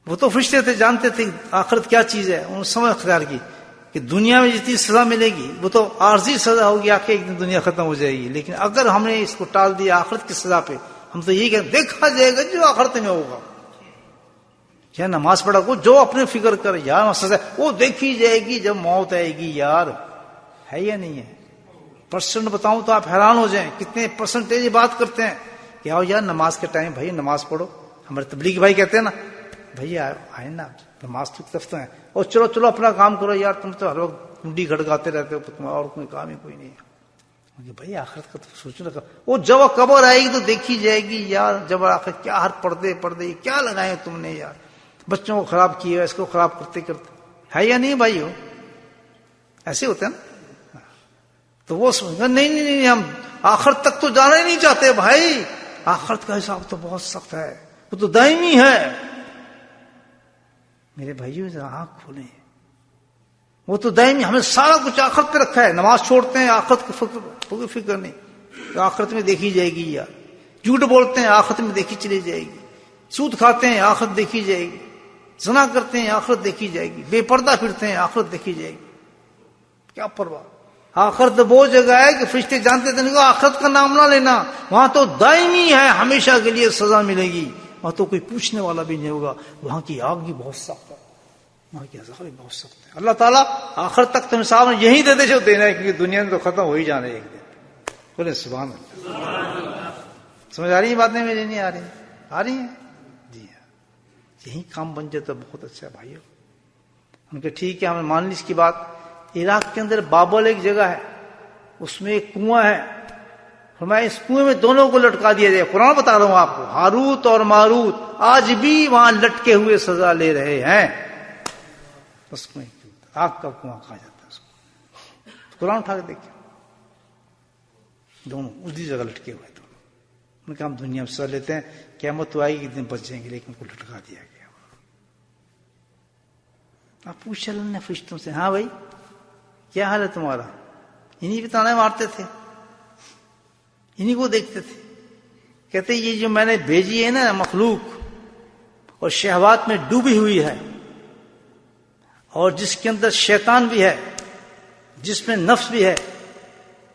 A: وہ تو فرشتے تھے، جانتے تھے آخرت کیا چیز ہے. انہوں نے سمجھ اختیار کی کہ دنیا میں جتنی سزا ملے گی وہ تو عارضی سزا ہوگی، آ کے ایک دن دنیا ختم ہو جائے گی. لیکن اگر ہم نے اس کو ٹال دیا آخرت کی سزا پہ، ہم تو یہی کہتے دیکھا جائے گا جو آخرت میں ہوگا. یا نماز پڑھا کو جو اپنے فکر کر یار سزا وہ دیکھی جائے گی جب موت آئے گی. یار ہے یا نہیں ہے؟ پرسنٹ بتاؤں تو آپ حیران ہو جائیں کتنے پرسنٹیج بات کرتے ہیں کہ آؤ یار نماز کے ٹائم بھائی نماز پڑھو. ہمارے تبلیغی بھائی کہتے ہیں نا بھائی آئے نا نماز تو طرف ہیں، اور چلو چلو اپنا کام کرو یار، تم تو ہر وقت کنڈی کھڑکاتے رہتے ہو، تمہارا اور کوئی کام ہی کوئی نہیں ہے. بھائی آخرت کا تو سوچنا کا وہ جب قبر آئے گی تو دیکھی جائے گی. یار جب آخر کیا ہر پردے کیا لگائے تم نے یار، بچوں کو خراب کیا، اس کو خراب کرتے کرتے ہے یا نہیں بھائی؟ ہو ایسے ہوتے ہیں نا. تو وہ سمجھا نہیں ہم آخرت تک تو جانا ہی نہیں چاہتے بھائی، آخرت کا حساب تو بہت سخت ہے، وہ تو دائمی ہے. میرے بھائیوں ذرا آنکھ کھولیں، وہ تو دائمی، ہمیں سارا کچھ آخرت پہ رکھا ہے. نماز چھوڑتے ہیں آخرت کی کوئی فکر نہیں، تو آخرت میں دیکھی جائے گی. یار جھوٹ بولتے ہیں آخرت میں دیکھی چلی جائے گی، سود کھاتے ہیں آخرت دیکھی جائے گی، زنا کرتے ہیں آخرت دیکھی جائے گی، بے پردہ پھرتے ہیں آخرت دیکھی جائے گی. کیا پرواہ. آخرت وہ جگہ ہے کہ فرشتے جانتے تھے آخرت کا نام نہ لینا، وہاں تو دائمی ہے، ہمیشہ کے لیے سزا ملے گی، وہاں تو کوئی پوچھنے والا بھی نہیں ہوگا. وہاں کی آگ بھی بہت سخت ہے، وہاں کی عذاب بھی بہت سخت ہے. اللہ تعالیٰ آخر تک تو حساب یہی دے دے جو دینا ہے، کیونکہ دنیا میں تو ختم ہو ہی جانا ہے ایک دن. بولے سبحان اللہ. سمجھ آ رہی ہیں باتیں میری؟ نہیں آ رہی؟ آ رہی ہیں جی ہاں. یہی کام بن جائے تو بہت اچھا ہے بھائیو. ان کے ٹھیک ہے، ہم نے مان لی اس کی بات. عراق کے اندر بابل ایک جگہ ہے، اس میں ایک کنواں ہے. فرمایا اس کنویں میں دونوں کو لٹکا دیا جائے. قرآن بتا رہا ہوں آپ کو، ہاروت اور ماروت آج بھی وہاں لٹکے ہوئے سزا لے رہے ہیں. اس کنویں آگ کا کنواں کہا جاتا ہے اس کو. قرآن اٹھا کے دیکھیں، دونوں اسی جگہ لٹکے ہوئے. دونوں ان کا ہم دنیا میں سزا لیتے ہیں، قیامت تو آئے گی دن بچ جائیں گے، لیکن ان کو لٹکا دیا گیا. آپ پوچھ اللہ نے فرشتوں سے، ہاں بھائی کیا حال ہے تمہارا؟ انہیں بھی تانے مارتے تھے، انہیں کو دیکھتے تھے. کہتے یہ جو میں نے بھیجی ہے نا مخلوق، اور شہوات میں ڈوبی ہوئی ہے، اور جس کے اندر شیطان بھی ہے، جس میں نفس بھی ہے،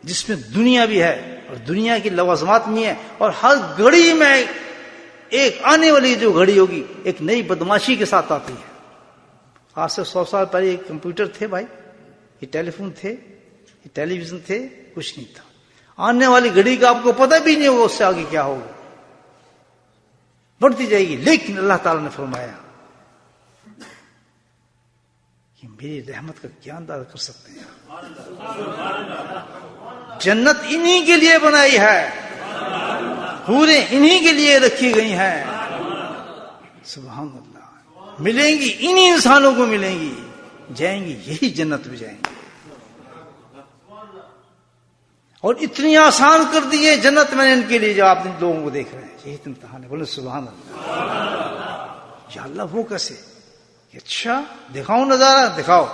A: جس میں دنیا بھی ہے، اور دنیا کی لوازمات بھی ہیں، اور ہر گھڑی میں ایک آنے والی جو گھڑی ہوگی ایک نئی بدماشی کے ساتھ آتی ہے. آج سے 100 سال پہلے یہ کمپیوٹر تھے بھائی، یہ ٹیلی فون تھے، یہ ٹیلی ویژن تھے، کچھ نہیں تھا. آنے والی گھڑی کا آپ کو پتہ بھی نہیں ہوگا اس سے آگے کیا ہوگا، بڑھتی جائے گی. لیکن اللہ تعالیٰ نے فرمایا کہ میری رحمت کا کیا اندازہ کر سکتے ہیں. جنت انہی کے لیے بنائی ہے، حوریں انہی کے لیے رکھی گئی ہیں. سبحان اللہ. ملیں گی انہی انسانوں کو ملیں گی، جائیں گی یہی جنت میں جائیں گے. اور اتنی آسان کر دی ہے جنت میں نے ان کے لیے جو آپ ان لوگوں کو دیکھ رہے ہیں. یہی امتحان ہے. بولے سبحان اللہ. یا اللہ وہ کیسے؟ اچھا دکھاؤ نظارہ، دکھاؤ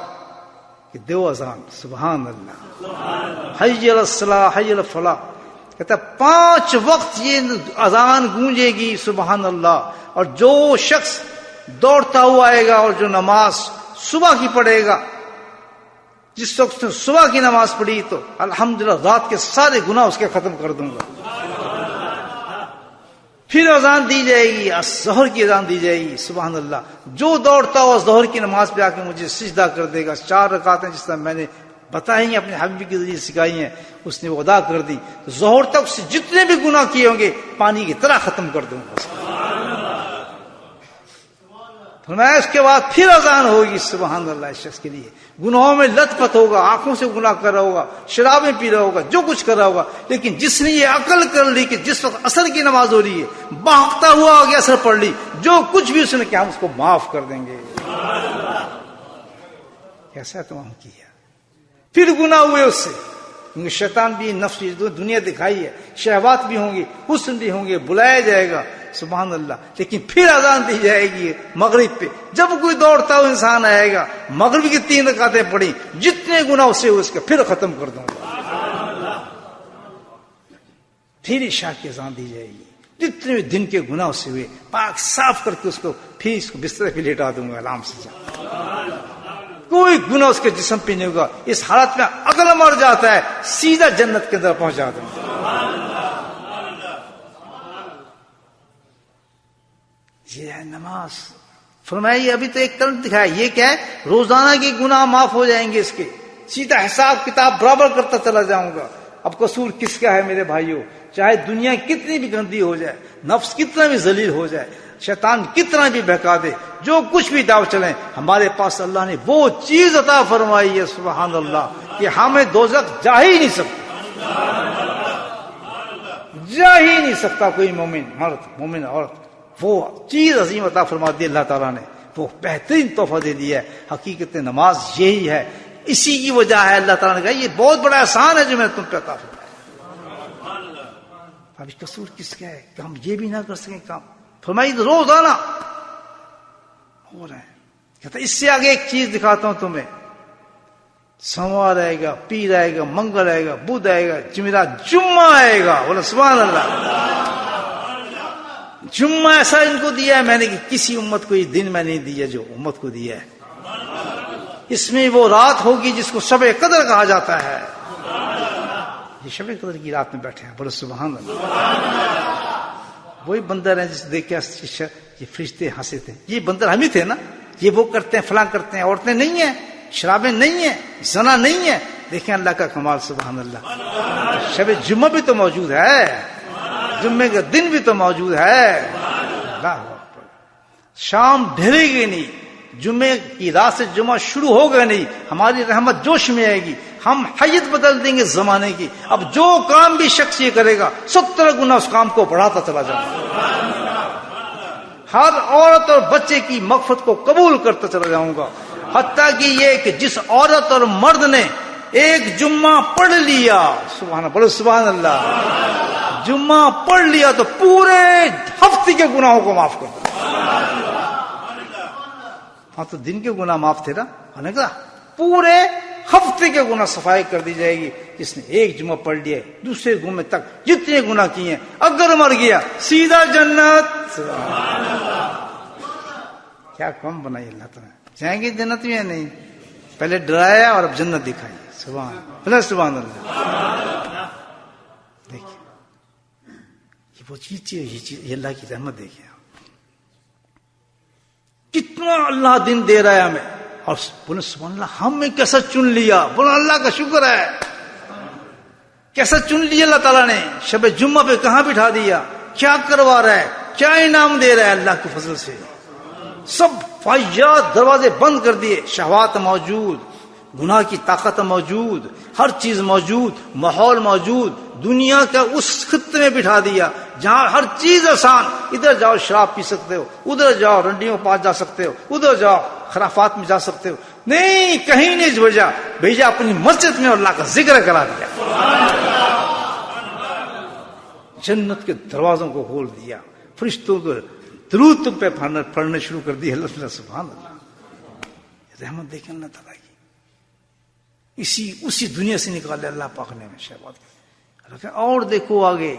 A: کہ دو اذان. سبحان اللہ. حی علی الصلاح حی علی الفلاح. کہتا 5 وقت یہ اذان گونجے گی. سبحان اللہ. اور جو شخص دوڑتا ہوا آئے گا اور جو نماز صبح کی پڑھے گا، جس وقت نے صبح کی نماز پڑھی تو الحمدللہ رات کے سارے گناہ اس کے ختم کر دوں گا. پھر اذان دی جائے گی، ظہر کی اذان دی جائے گی. سبحان اللہ. جو دوڑتا ہوا ظہر کی نماز پہ آ کے مجھے سجدہ کر دے گا. 4 رکعتیں جس طرح میں نے بتائی ہیں اپنے حبیب کے ذریعے سکھائی ہیں، اس نے وہ ادا کر دی. ظہر تک سے جتنے بھی گناہ کیے ہوں گے پانی کی طرح ختم کر دوں گا. فرمایا اس کے بعد پھر اذان ہوگی. سبحان اللہ. اس شخص کے لیے گناہوں میں لت پت ہوگا، آنکھوں سے گناہ کر رہا ہوگا، شرابیں پی رہا ہوگا، جو کچھ کر رہا ہوگا، لیکن جس نے یہ عقل کر لی کہ جس وقت عصر کی نماز ہو رہی ہے بھاگتا ہوا آگے عصر پڑھ لی، جو کچھ بھی اس نے کیا ہم اس کو معاف کر دیں گے. کیسا تمام کیا. پھر گناہ ہوئے اس سے، کیونکہ شیطان بھی نفس دنیا دکھائی ہے، شہوات بھی ہوں گی، حسن بھی ہوں گے، بلایا جائے گا. سبحان اللہ. لیکن پھر اذان دی جائے گی مغرب پہ. جب کوئی دوڑتا ہوا انسان آئے گا، مغرب کی 3 رکعتیں پڑھی، جتنے گناہ اسے ہوئے اس کے پھر ختم کر دوں گا. پھر عشاء کی اذان دی جائے گی، جتنے بھی دن کے گناہ اسے ہوئے پاک صاف کر کے اس کو پھر اس کو بستر پہ لیٹا دوں گا آرام سے. کوئی گناہ اس کے جسم پہ نہیں ہوگا. اس حالت میں عقل مر جاتا ہے، سیدھا جنت کے اندر پہنچ جاتا ہوں. یہ ہے نماز. فرمایا ابھی تو ایک طرف دکھایا، یہ کیا ہے؟ روزانہ کے گناہ معاف ہو جائیں گے اس کے، سیدھا حساب کتاب برابر کرتا چلا جاؤں گا. اب قصور کس کا ہے میرے بھائیوں؟ چاہے دنیا کتنی بھی گندی ہو جائے، نفس کتنا بھی ذلیل ہو جائے، شیطان کتنا بھی بہکا دے، جو کچھ بھی داو چلیں، ہمارے پاس اللہ نے وہ چیز عطا فرمائی ہے. سبحان اللہ. کہ ہمیں دوزخ جا ہی نہیں سکتا، جا ہی نہیں سکتا کوئی مومن مرد مومن عورت. وہ چیز عظیم عطا فرما دی اللہ تعالیٰ نے، وہ بہترین تحفہ دے دیا ہے. حقیقت نماز یہی ہے. اسی کی وجہ ہے اللہ تعالیٰ نے کہا یہ بہت بڑا احسان ہے جو میں نے تم پہ عطا فرمایا. ابھی قصور کس کا ہے کہ ہم یہ بھی نہ کر سکیں کام؟ فرمائی روزانہ ہو رہے ہیں. کہتا اس سے آگے ایک چیز دکھاتا ہوں تمہیں. سوموار آئے گا، پیر آئے گا، منگل آئے گا، بدھ آئے گا، جمعرات، جمعہ آئے گا. بولے سبحان اللہ. جمعہ ایسا ان کو دیا ہے میں نے کہ کسی امت کو یہ دن میں نہیں دیا جو امت کو دیا ہے. اس میں وہ رات ہوگی جس کو شب قدر کہا جاتا ہے. یہ شب قدر کی رات میں بیٹھے ہیں. بولے سبحان اللہ. وہی بندر ہیں جس دیکھ کے یہ فرشتے ہنسے تھے. یہ بندر ہم ہی تھے نا. یہ وہ کرتے ہیں، فلاں کرتے ہیں. عورتیں نہیں ہیں، شرابیں نہیں ہیں، زنا نہیں ہے. دیکھیں اللہ کا کمال. سبحان اللہ. شب جمعہ بھی تو موجود ہے، جمعے کا دن بھی تو موجود ہے. اللہ اکبر. شام ڈھلے گی نہیں، جمعے کی رات سے جمعہ شروع ہوگا نہیں. ہماری رحمت جوش میں آئے گی. ہم حیت بدل دیں گے زمانے کی. اب جو کام بھی شخص یہ کرے گا 70 گنا اس کام کو بڑھاتا چلا جائے گا. ہر عورت اور بچے کی مغفرت کو قبول کرتا چلا جاؤں گا. حتیٰ کہ یہ کہ جس عورت اور مرد نے ایک جمعہ پڑھ لیا، سبحان بولو سبحان اللہ، جمعہ پڑھ لیا تو پورے ہفتے کے گناہوں کو معاف کر دو. ہاں تو دن کے گناہ معاف تھے نا، پورے ہفتے کے گناہ صفائی کر دی جائے گی. جس نے ایک جمعہ پڑھ لیا دوسرے جمعے تک جتنے گناہ کیے ہیں اگر مر گیا سیدھا جنت. کیا کم بنائی اللہ تعالیٰ. جائیں گے جنت میں یا نہیں؟ پہلے ڈرایا اور اب جنت دکھائی. سبحان اللہ. دیکھیے یہ وہ چیز یہ اللہ کی رحمت. دیکھیے کتنا اللہ دن دے رہا ہے ہمیں. اور بولے سبحان اللہ ہم نے کیسا چن لیا. بولے اللہ کا شکر ہے. کیسا چن لیا اللہ تعالیٰ نے، شب جمعہ پہ کہاں بٹھا دیا، کیا کروا رہا ہے، کیا انعام دے رہا ہے اللہ کے فضل سے. سب فائجات دروازے بند کر دیے، شہوات موجود، گناہ کی طاقت موجود، ہر چیز موجود، ماحول موجود، دنیا کا اس خطے میں بٹھا دیا جہاں ہر چیز آسان. ادھر جاؤ شراب پی سکتے ہو، ادھر جاؤ رنڈیوں پاس جا سکتے ہو، ادھر جاؤ خرافات میں جا سکتے ہو. نہیں، کہیں نہیں بھیجا اپنی مسجد میں اللہ کا ذکر کرا دیا. جنت کے دروازوں کو کھول دیا، فرشتوں کو درود تم پہ پڑھنے شروع کر دی. اللہ سبحان اللہ، رحمت دیکھیں اللہ تعالیٰ کی. اسی دنیا سے نکالے اللہ پاک نے شہبات. اور دیکھو آگے،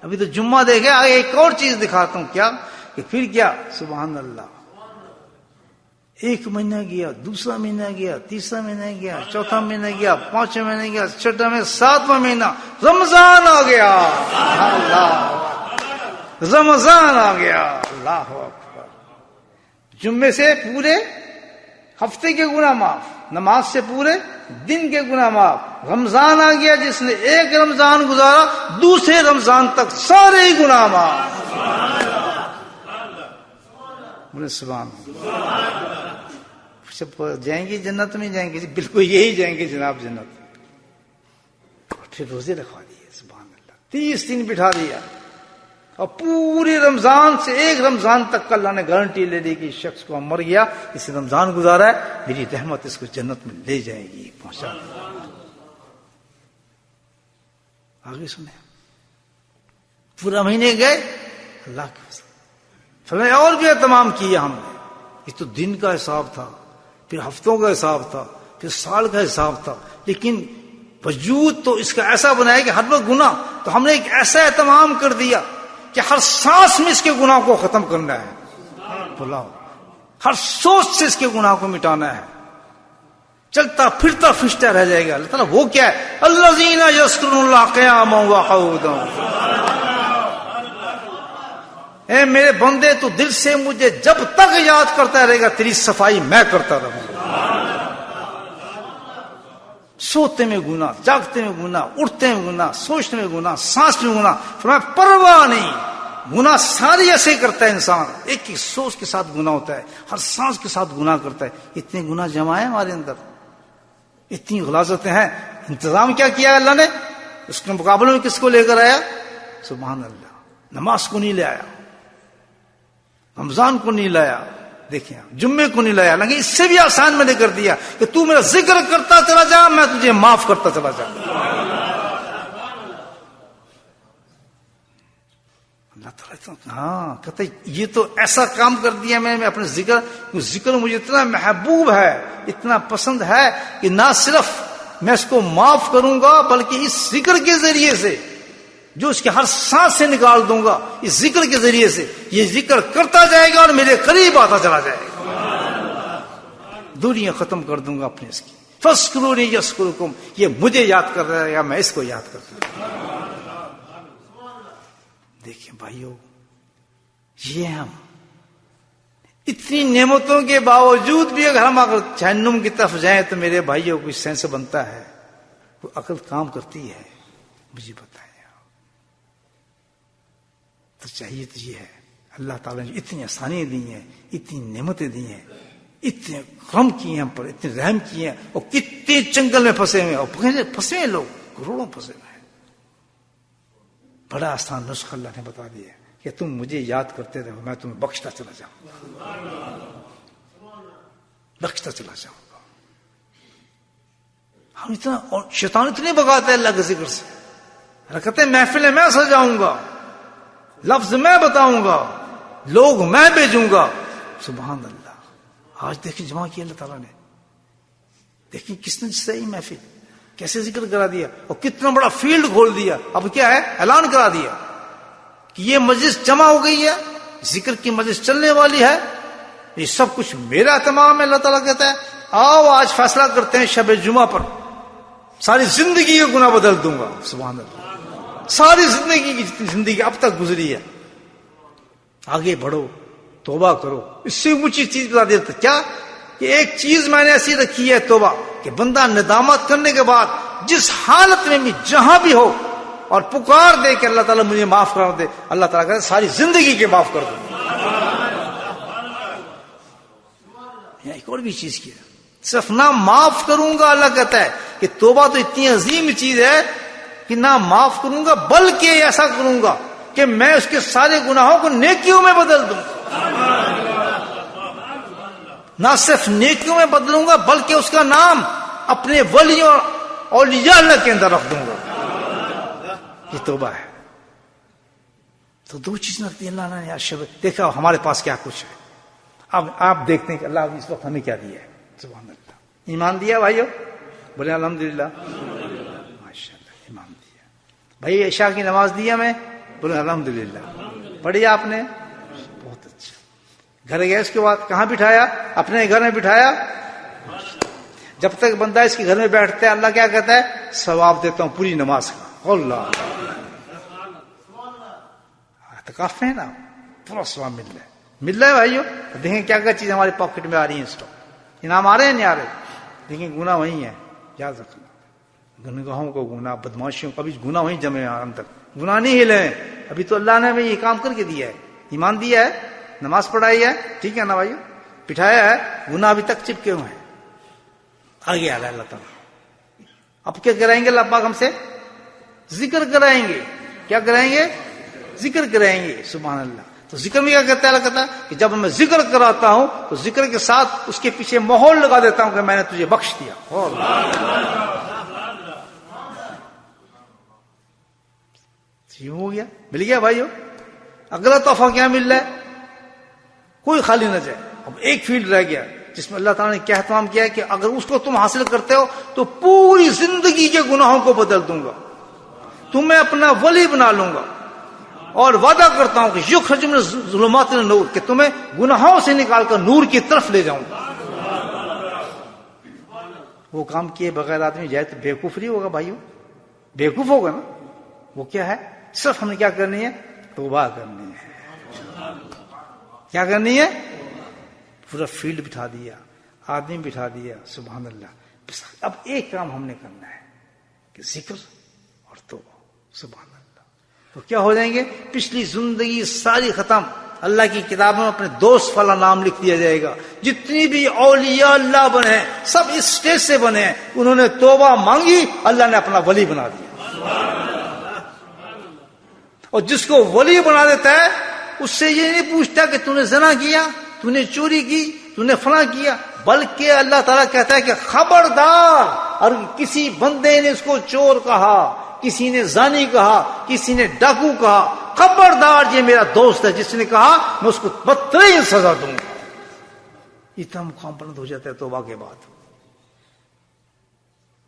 A: ابھی تو جمعہ دیکھے، آگے ایک اور چیز دکھاتا ہوں. کیا کہ پھر کیا، سبحان اللہ، ایک مہینہ گیا، دوسرا مہینہ گیا، تیسرا مہینہ گیا، چوتھا مہینہ گیا، پانچواں مہینہ گیا، چھٹا مہینہ، ساتواں مہینہ، رمضان آ گیا. اللہ، رمضان آ گیا. اللہ اکبر. جمعے سے پورے ہفتے کے گناہ معاف، نماز سے پورے دن کے گناہ معاف. رمضان آ گیا، جس نے ایک رمضان گزارا دوسرے رمضان تک سارے ہی گناہ معاف. بولے سبحان اللہ. جائیں گے جنت میں، جائیں گے بالکل یہی جائیں گے جناب جنت. پھر روزے رکھوا دیے، سبحان اللہ، 30 دن بٹھا دیا، اور پورے رمضان سے ایک رمضان تک اللہ نے گارنٹی لے لی کہ شخص کو مر گیا، اس رمضان گزارا ہے، میری رحمت اس کو جنت میں لے جائے گی، پہنچا دے. آگے سنیں، پورا مہینے گئے، اللہ کے فضل اور بھی اہتمام کیا ہم نے. یہ تو دن کا حساب تھا، پھر ہفتوں کا حساب تھا، پھر سال کا حساب تھا، لیکن وجود تو اس کا ایسا بنایا کہ ہر وقت گناہ. تو ہم نے ایک ایسا اہتمام کر دیا کہ ہر سانس میں اس کے گناہ کو ختم کرنا ہے. بلاؤ، ہر سوچ سے اس کے گناہ کو مٹانا ہے. چلتا پھرتا پھسٹا رہ جائے گا. اللہ تعالیٰ وہ کیا ہے، الذین یذکرون اللہ قیاما وقعودا. اے میرے بندے، تو دل سے مجھے جب تک یاد کرتا رہے گا، تیری صفائی میں کرتا رہوں گا. سوتے میں گناہ، جاگتے میں گناہ، اٹھتے میں گناہ، سوچنے میں گناہ، سانس میں گناہ، فرمایا پرواہ نہیں. گناہ ساری ایسے کرتا ہے انسان، ایک ایک سوچ کے ساتھ گناہ ہوتا ہے، ہر سانس کے ساتھ گناہ کرتا ہے. اتنے گناہ جمع ہیں ہمارے اندر، اتنی غلاظتیں ہیں. انتظام کیا کیا اللہ نے؟ اس کے مقابلے میں کس کو لے کر آیا؟ سبحان اللہ. نماز کو نہیں لے آیا، رمضان کو نہیں لایا، دیکھیں جمعے کو نہیں لایا، لیکن اس سے بھی آسان میں نے کر دیا کہ تو میرا ذکر کرتا چلا جا، میں تجھے معاف کرتا چلا جا. اللہ تعالیٰ ہاں کہتا ہے یہ تو ایسا کام کر دیا میں اپنے ذکر مجھے اتنا محبوب ہے، اتنا پسند ہے کہ نہ صرف میں اس کو معاف کروں گا، بلکہ اس ذکر کے ذریعے سے جو اس کے ہر سانس سے نکال دوں گا، اس ذکر کے ذریعے سے یہ ذکر کرتا جائے گا اور میرے قریب آتا چلا جائے گا. دنیا ختم کر دوں گا اپنے اس کی. فاذکرونی یذکرکم، یہ مجھے یاد کر رہا ہے یا میں اس کو یاد کرتا ہوں. دیکھیں بھائیو، یہ ہم اتنی نعمتوں کے باوجود بھی اگر ہم جہنم کی طرف جائیں تو میرے بھائیوں کو سینس بنتا ہے، وہ عقل کام کرتی ہے. مجھے بتائیں تو چاہیے تو یہ ہے، اللہ تعالیٰ نے اتنی آسانیاں دی ہیں، اتنی نعمتیں دی ہیں، اتنے کرم کیے ہیں ہم پر، اتنے رحم کیے ہیں، اور کتنے چنگل میں پھنسے ہوئے، اور پھنسے ہیں لوگ، کروڑوں پھنسے ہوئے ہیں. بڑا آسان نسخہ اللہ نے بتا دیا کہ تم مجھے یاد کرتے رہو، میں تمہیں بخشتا چلا جاؤں گا، بخشتا چلا جاؤں گا. ہم اتنا، اور شیطان اتنے بگاتا ہے اللہ کے ذکر سے، کہتے ہیں محفلیں میں سجاؤں گا، لفظ میں بتاؤں گا، لوگ میں بھیجوں گا. سبحان اللہ. آج دیکھیں جمع کیا اللہ تعالیٰ نے، دیکھیں کس نے صحیح محفل کیسے ذکر کرا دیا، اور کتنا بڑا فیلڈ کھول دیا. اب کیا ہے، اعلان کرا دیا کہ یہ مجلس جمع ہو گئی ہے، ذکر کی مجلس چلنے والی ہے، یہ سب کچھ میرا اہتمام ہے. اللہ تعالیٰ کہتا ہے آؤ آج فیصلہ کرتے ہیں شب جمعہ پر، ساری زندگی کا گناہ بدل دوں گا. سبحان اللہ. ساری زندگی کی جتنی زندگی اب تک گزری ہے، آگے بڑھو، توبہ کرو. اس سے اونچی چیز بتا دیتا کیا کہ ایک چیز میں نے ایسی رکھی ہے توبہ، کہ بندہ ندامت کرنے کے بعد جس حالت میں بھی جہاں بھی ہو اور پکار دے کہ اللہ تعالیٰ مجھے معاف کر دے, اللہ تعالیٰ کہتے ہیں ساری زندگی کے معاف کر دو. ایک اور بھی چیز کیا, صرف نہ معاف کروں گا, اللہ کہتا ہے کہ توبہ تو اتنی عظیم چیز ہے کہ نہ معاف کروں گا بلکہ ایسا کروں گا کہ میں اس کے سارے گناہوں کو نیکیوں میں بدل دوں. نہ صرف نیکیوں میں بدلوں گا بلکہ اس کا نام اپنے ولیوں اور اولیاء اللہ کے اندر رکھ دوں گا. یہ توبہ ہے. تو دو چیزیں رکھتی ہیں اللہ نے. دیکھا ہمارے پاس کیا کچھ ہے. اب آپ دیکھتے ہیں کہ اللہ اس وقت ہمیں کیا دیا ہے. سبحان اللہ. ایمان دیا بھائیو, بولے الحمدللہ. ماشاء اللہ ایمان دیا. بھائی عشاء کی نماز دی ہمیں, بولے الحمدللہ. پڑھی آپ نے, بہت اچھا. گھر گئے اس کے بعد کہاں بٹھایا؟ اپنے گھر میں بٹھایا. جب تک بندہ اس کے گھر میں بیٹھتا ہے اللہ کیا کہتا ہے؟ ثواب دیتا ہوں پوری نماز کا. اللہ اعتکاف ہے نا, پورا ثواب مل رہا ہے بھائیو. دیکھیں کیا کیا چیز ہمارے پاکٹ میں آ رہی ہیں اس وقت. انعام آ رہے ہیں نہیں آ رہے؟ لیکن گناہ وہی ہے, یاد رکھنا. گناہوں کو گناہ, بدماشیوں کا بھی گناہ وہیں جمے اندر. گناہ نہیں ہلے ہیں. ابھی تو اللہ نے ہمیں یہ کام کر کے دیا ہے, ایمان دیا ہے, نماز پڑھائی ہے, ٹھیک ہے نا بھائیو, بٹھایا ہے, گناہ ابھی تک چپکے ہوئے ہیں. آگے آ رہا ہے اللہ تعالیٰ. اب کیا کرائیں گے اللہ پاک ہم سے؟ ذکر کرائیں گے. کیا کرائیں گے؟ ذکر کرائیں گے. سبحان اللہ. تو ذکر میں کیا کہتا ہے اللہ کہتا ہے کہ جب میں ذکر کراتا ہوں تو ذکر کے ساتھ اس کے پیچھے مہر لگا دیتا ہوں کہ میں نے تجھے بخش دیا. یہ ہو گیا, مل گیا بھائیو. اگلا تحفہ کیا مل رہا ہے؟ کوئی خالی نہ جائے. اب ایک فیلڈ رہ گیا جس میں اللہ تعالیٰ نے کیا اہتمام کیا ہے کہ اگر اس کو تم حاصل کرتے ہو تو پوری زندگی کے گناہوں کو بدل دوں گا, تمہیں اپنا ولی بنا لوں گا, اور وعدہ کرتا ہوں کہ یخرج من ظلمات النور, کہ تمہیں گناہوں سے نکال کر نور کی طرف لے جاؤں گا. وہ کام کیے بغیر آدمی جائے تو بیوقوف نہیں ہوگا بھائیو, بیوقوف ہوگا نا. وہ کیا ہے؟ صرف ہمیں کیا کرنی ہے؟ توبہ کرنی ہے. کیا کرنی ہے؟ پورا فیلڈ بٹھا دیا, آدمی بٹھا دیا. سبحان اللہ. اب ایک کام ہم نے کرنا ہے کہ ذکر اور توبہ. سبحان اللہ. تو کیا ہو جائیں گے؟ پچھلی زندگی ساری ختم. اللہ کی کتابوں میں اپنے دوست والا نام لکھ دیا جائے گا. جتنی بھی اولیاء اللہ بنے ہیں سب اس اسٹیج سے بنے ہیں. انہوں نے توبہ مانگی, اللہ نے اپنا ولی بنا دیا. اور جس کو ولی بنا دیتا ہے اس سے یہ نہیں پوچھتا کہ تو نے زنا کیا, تو نے چوری کی, تو نے فلاں کیا, بلکہ اللہ تعالیٰ کہتا ہے کہ خبردار. اور کسی بندے نے اس کو چور کہا, کسی نے زانی کہا, کسی نے ڈاکو کہا, خبردار یہ میرا دوست ہے, جس نے کہا میں اس کو بدترین سزا دوں گا. اتنا مقام بلند ہو جاتا ہے توبہ کے بعد.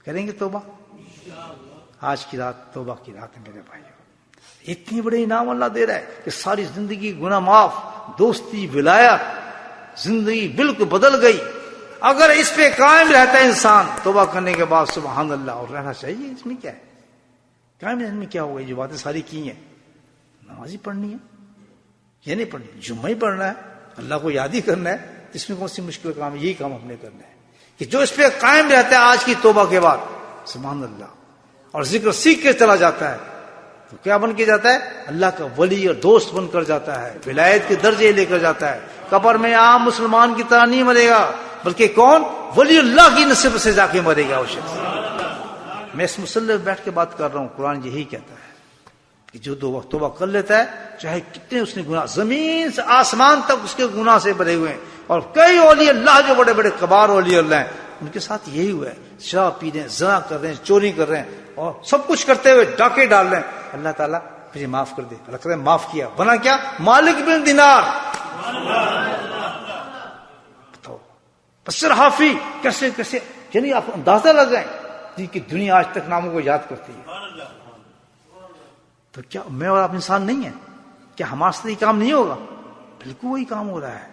A: کریں گے توبہ؟ آج کی رات توبہ کی رات ہے میرے بھائیوں. اتنی بڑے انعام اللہ دے رہا ہے کہ ساری زندگی گناہ معاف, دوستی, ولایت, زندگی بالکل بدل گئی. اگر اس پہ قائم رہتا ہے انسان توبہ کرنے کے بعد, سبحان اللہ, اور رہنا چاہیے. اس میں کیا ہے قائم رہنے میں؟ کیا ہوگا؟ جو باتیں ساری کی ہیں, نماز ہی پڑھنی ہے, یہ نہیں پڑھنی, جمعہ ہی پڑھنا ہے, اللہ کو یاد ہی کرنا ہے. اس میں کون سی مشکل کام ہے؟ یہی کام ہم نے کرنا ہے کہ جو اس پہ قائم رہتا ہے آج کی توبہ کے بعد, سبحان اللہ, اور ذکر سیکھ کے چلا جاتا ہے تو کیا بن کے جاتا ہے؟ اللہ کا ولی اور دوست بن کر جاتا ہے, ولایت کے درجے لے کر جاتا ہے. قبر میں عام مسلمان کی طرح نہیں مرے گا, بلکہ کون؟ ولی اللہ کی نسبت سے جا کے مرے گا وہ شخص. میں اس مسئلے پہ بیٹھ کے بات کر رہا ہوں. قرآن یہی کہتا ہے کہ جو دو توبہ کر لیتا ہے, چاہے کتنے اس نے گناہ, زمین سے آسمان تک اس کے گناہ سے بھرے ہوئے ہیں. اور کئی اولیاء اللہ جو بڑے بڑے کبار اولیاء اللہ ہیں ان کے ساتھ یہی ہوا ہے. شراب پی رہے ہیں, زنا کر رہے ہیں, چوری کر رہے ہیں, اور سب کچھ کرتے ہوئے ڈاکے ڈال رہے ہیں. اللہ تعالیٰ مجھے معاف کر دے. اللہ کہتے ہیں معاف کیا. بنا کیا؟ مالک بن دینار. بتاؤ بشر حافی کیسے کیسے, یعنی آپ اندازہ لگائیں جن کی دنیا آج تک ناموں کو یاد کرتی ہے. تو کیا میں اور آپ انسان نہیں ہیں؟ کیا ہمارے سے یہ کام نہیں ہوگا؟ بالکل وہی کام ہو رہا ہے,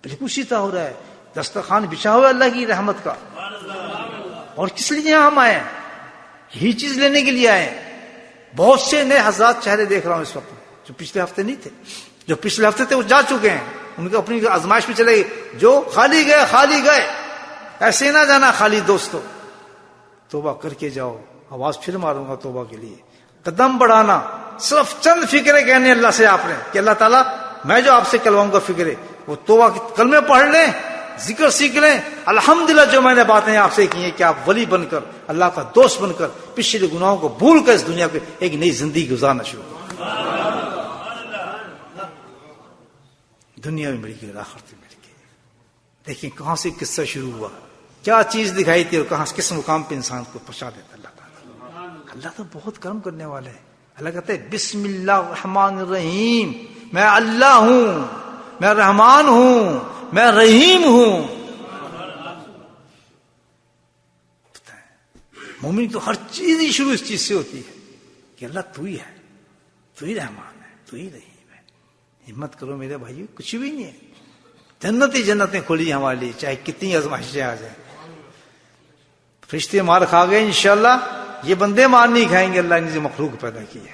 A: بالکل اسی طرح ہو رہا ہے. دسترخوان بچھا ہوا ہے اللہ کی رحمت کا. اور کس لیے ہم آئے ہیں؟ یہی چیز لینے کے لیے آئے ہیں. بہت سے نئے حضرات چہرے دیکھ رہا ہوں اس وقت, جو پچھلے ہفتے نہیں تھے. جو پچھلے ہفتے تھے وہ جا چکے ہیں, ان کو اپنی آزمائش میں چلے گئے. جو خالی گئے خالی گئے, ایسے نہ جانا خالی دوستو. توبہ کر کے جاؤ, آواز پھر ماروں گا توبہ کے لیے. قدم بڑھانا صرف چند فکریں کہنے اللہ سے آپ نے کہ اللہ تعالیٰ میں جو آپ سے کلواؤں گا فکرے، وہ توبہ کے کلمے پڑھ لیں، ذکر سیکھ لیں. الحمدللہ جو میں نے باتیں آپ سے کی ہیں کہ آپ ولی بن کر، اللہ کا دوست بن کر، پچھلے گناہوں کو بھول کر اس دنیا کو ایک نئی زندگی گزارنا شروع کریں. دنیا میں مل گئی، آخرت میں مل گئی. دیکھیں کہاں سے قصہ شروع ہوا، کیا چیز دکھائی تھی اور کہاں کس مقام پہ انسان کو پہنچا دیتا اللہ تعالیٰ. اللہ تو بہت کرم کرنے والا ہے. اللہ کہتے ہیں بسم اللہ الرحمن الرحیم، میں اللہ ہوں، میں رحمان ہوں، میں رحیم ہوں. مومن تو ہر چیز ہی شروع اس چیز سے ہوتی ہے کہ اللہ تو ہی ہے، تو ہی رحمان ہے، تو ہی رحیم ہے. ہمت کرو میرے بھائیو، کچھ بھی نہیں ہے. جنت ہی جنتیں کھلی ہمارے لیے، چاہے کتنی آزمائشیں آ جائیں. فرشتے مار کھا گئے انشاءاللہ، یہ بندے مار نہیں کھائیں گے. اللہ نے جو مخلوق پیدا کی ہے.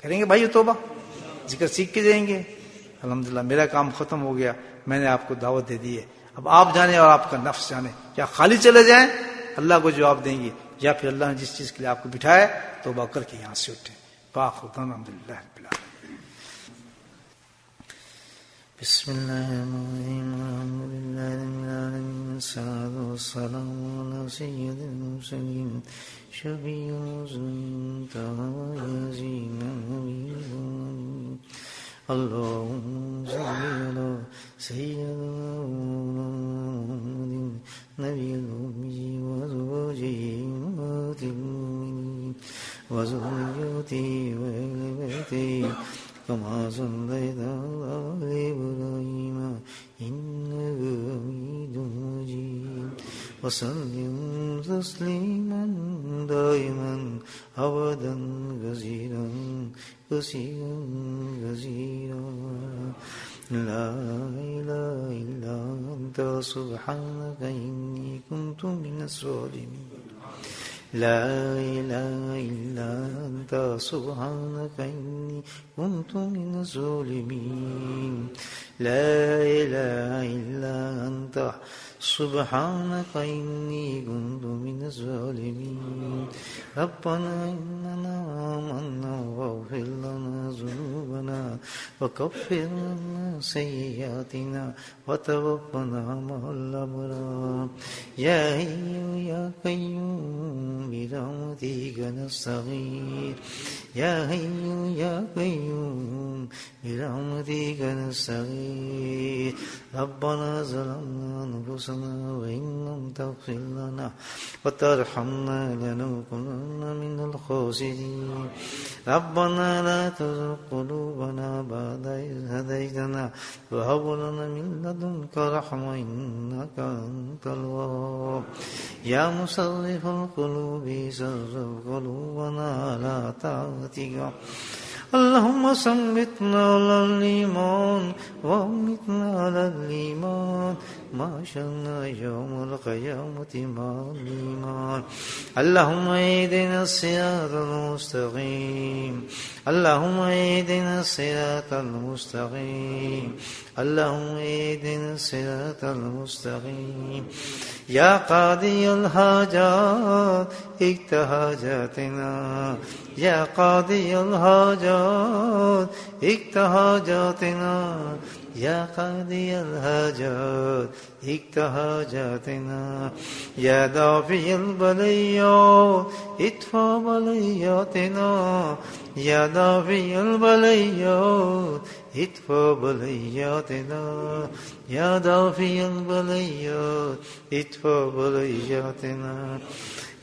A: کریں گے بھائی توبہ، ذکر سیکھ کے جائیں گے. الحمدللہ میرا کام ختم ہو گیا، میں نے آپ کو دعوت دے دی ہے. اب آپ جانیں اور آپ کا نفس جانے، یا خالی چلے جائیں اللہ کو جواب دیں گے، یا پھر اللہ نے جس چیز کے لیے آپ کو بٹھایا توبہ کر کے یہاں سے اٹھیں. الحمدللہ رب العالمین. بسم اللہ الرحمن الرحیم، الحمدللہ رب العالمین، والصلاة والسلام علی سید المرسلین، شفیع المذنبین، یاسین النبیین. اللہم صلی علی سیدنا محمد نبی الأمی وازواجہ أمہات المؤمنین وذریتہ وأہل بیتہ كما صليت على إبراهيم إنك حميد مجيد وسلم تسليما دائما أبدا كثيرا كثيرا كثيرا. لا إله إلا أنت سبحانك إني كنت من الظالمين. لا إله إلا أنت سبحانك إني كنت من الظالمين. لا إله إلا أنت سبحانك إني كنت من الظالمين. ربنا إننا آمنا واغفر لنا ذنوبنا وكفر عنا سيئاتنا وتوفنا مع الأبرار. يا حي يا قيوم برحمتك نستغيث. يا حي يا قيوم برحمتك نستغيث. ربنا ظلمنا أنفسنا وإن لم تغفر لنا وترحمنا لنكونن من الخاسرين. ربنا لا تزغ قلوبنا بعد إذ هديتنا وهب لنا من لدنك رحمة إنك أنت الوهاب. يا مصرف القلوب صرف قلوبنا على طاعتك. اللهم ثبتنا على الإيمان وأمتنا على الإيمان ما شئنا يوم القيامة مع الإيمان. اللهم اهدنا الصراط المستقيم. اللهم اهدنا الصراط المستقيم. اللهم اهدنا الصراط المستقيم. يا قاضي الحاجات اقض حاجاتنا. يا قاضي الحاجات اقض حاجاتنا. يا قاضي الحاجات اقض حاجاتنا. يا دافع البليات ادفع بلياتنا. يا دافع البليات ادفع بلياتنا. يا دافع البليات ادفع بلياتنا.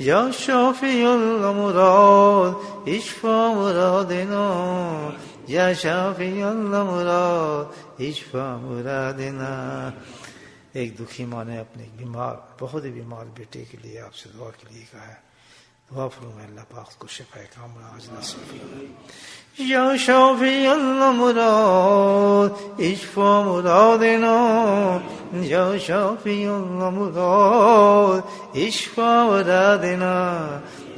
A: يا شافي الأمراض اشفى مرادنا. يا شافي الأمراض اشفى مرادنا. ایک دکھی ماں نے اپنے بیمار، بہت ہی بیمار بیٹے کے لیے آپ سے دعا کے لیے کہا ہے. دعا فرمائے اللہ پاک کو شفا کاملہ عاجلہ نصیب فرمائے. یا شافی الامراض اشفى مرادنا. یا شافی الامراض اشفى مرادنا.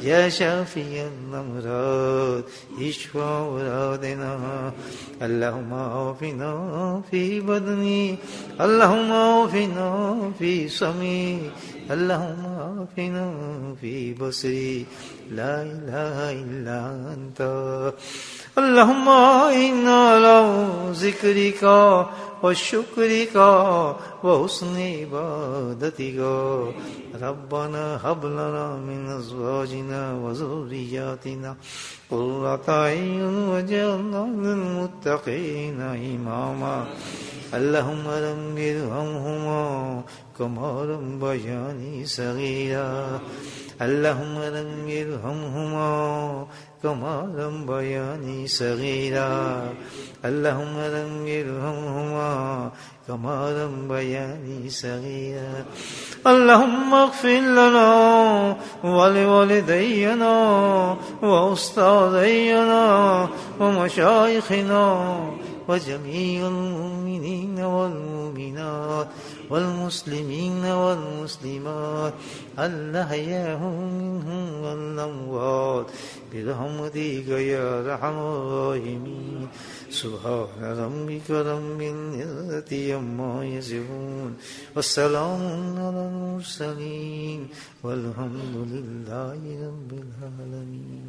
A: يا شافي الأمراض اشفى مرادنا. اللهم عافنا في بدني، اللهم عافنا في سمعي، اللهم عافنا في بصري، لا إله إلا أنت. اللهم إنا على ذكرك وشكرك وحسن عبادتك. ربنا هب لنا من أزواجنا وذرياتنا قرة أعين واجعلنا للمتقين إماما. اللهم رب ارحمهما كما ربياني صغيرا. اللهم رب ارحمهما كما ربياني صغيرا. اللهم رب ارحمهما كما ربياني صغيرا. اللهم اغفر لنا ولوالدينا وأستاذينا ومشايخنا وجميع المؤمنين والمؤمنات والمسلمين والمسلمات الأحياء منهم والأموات برحمتك يا أرحم الراحمين. سبحان ربك رب العزة عما يصفون والسلام على المرسلين والحمد لله رب العالمين.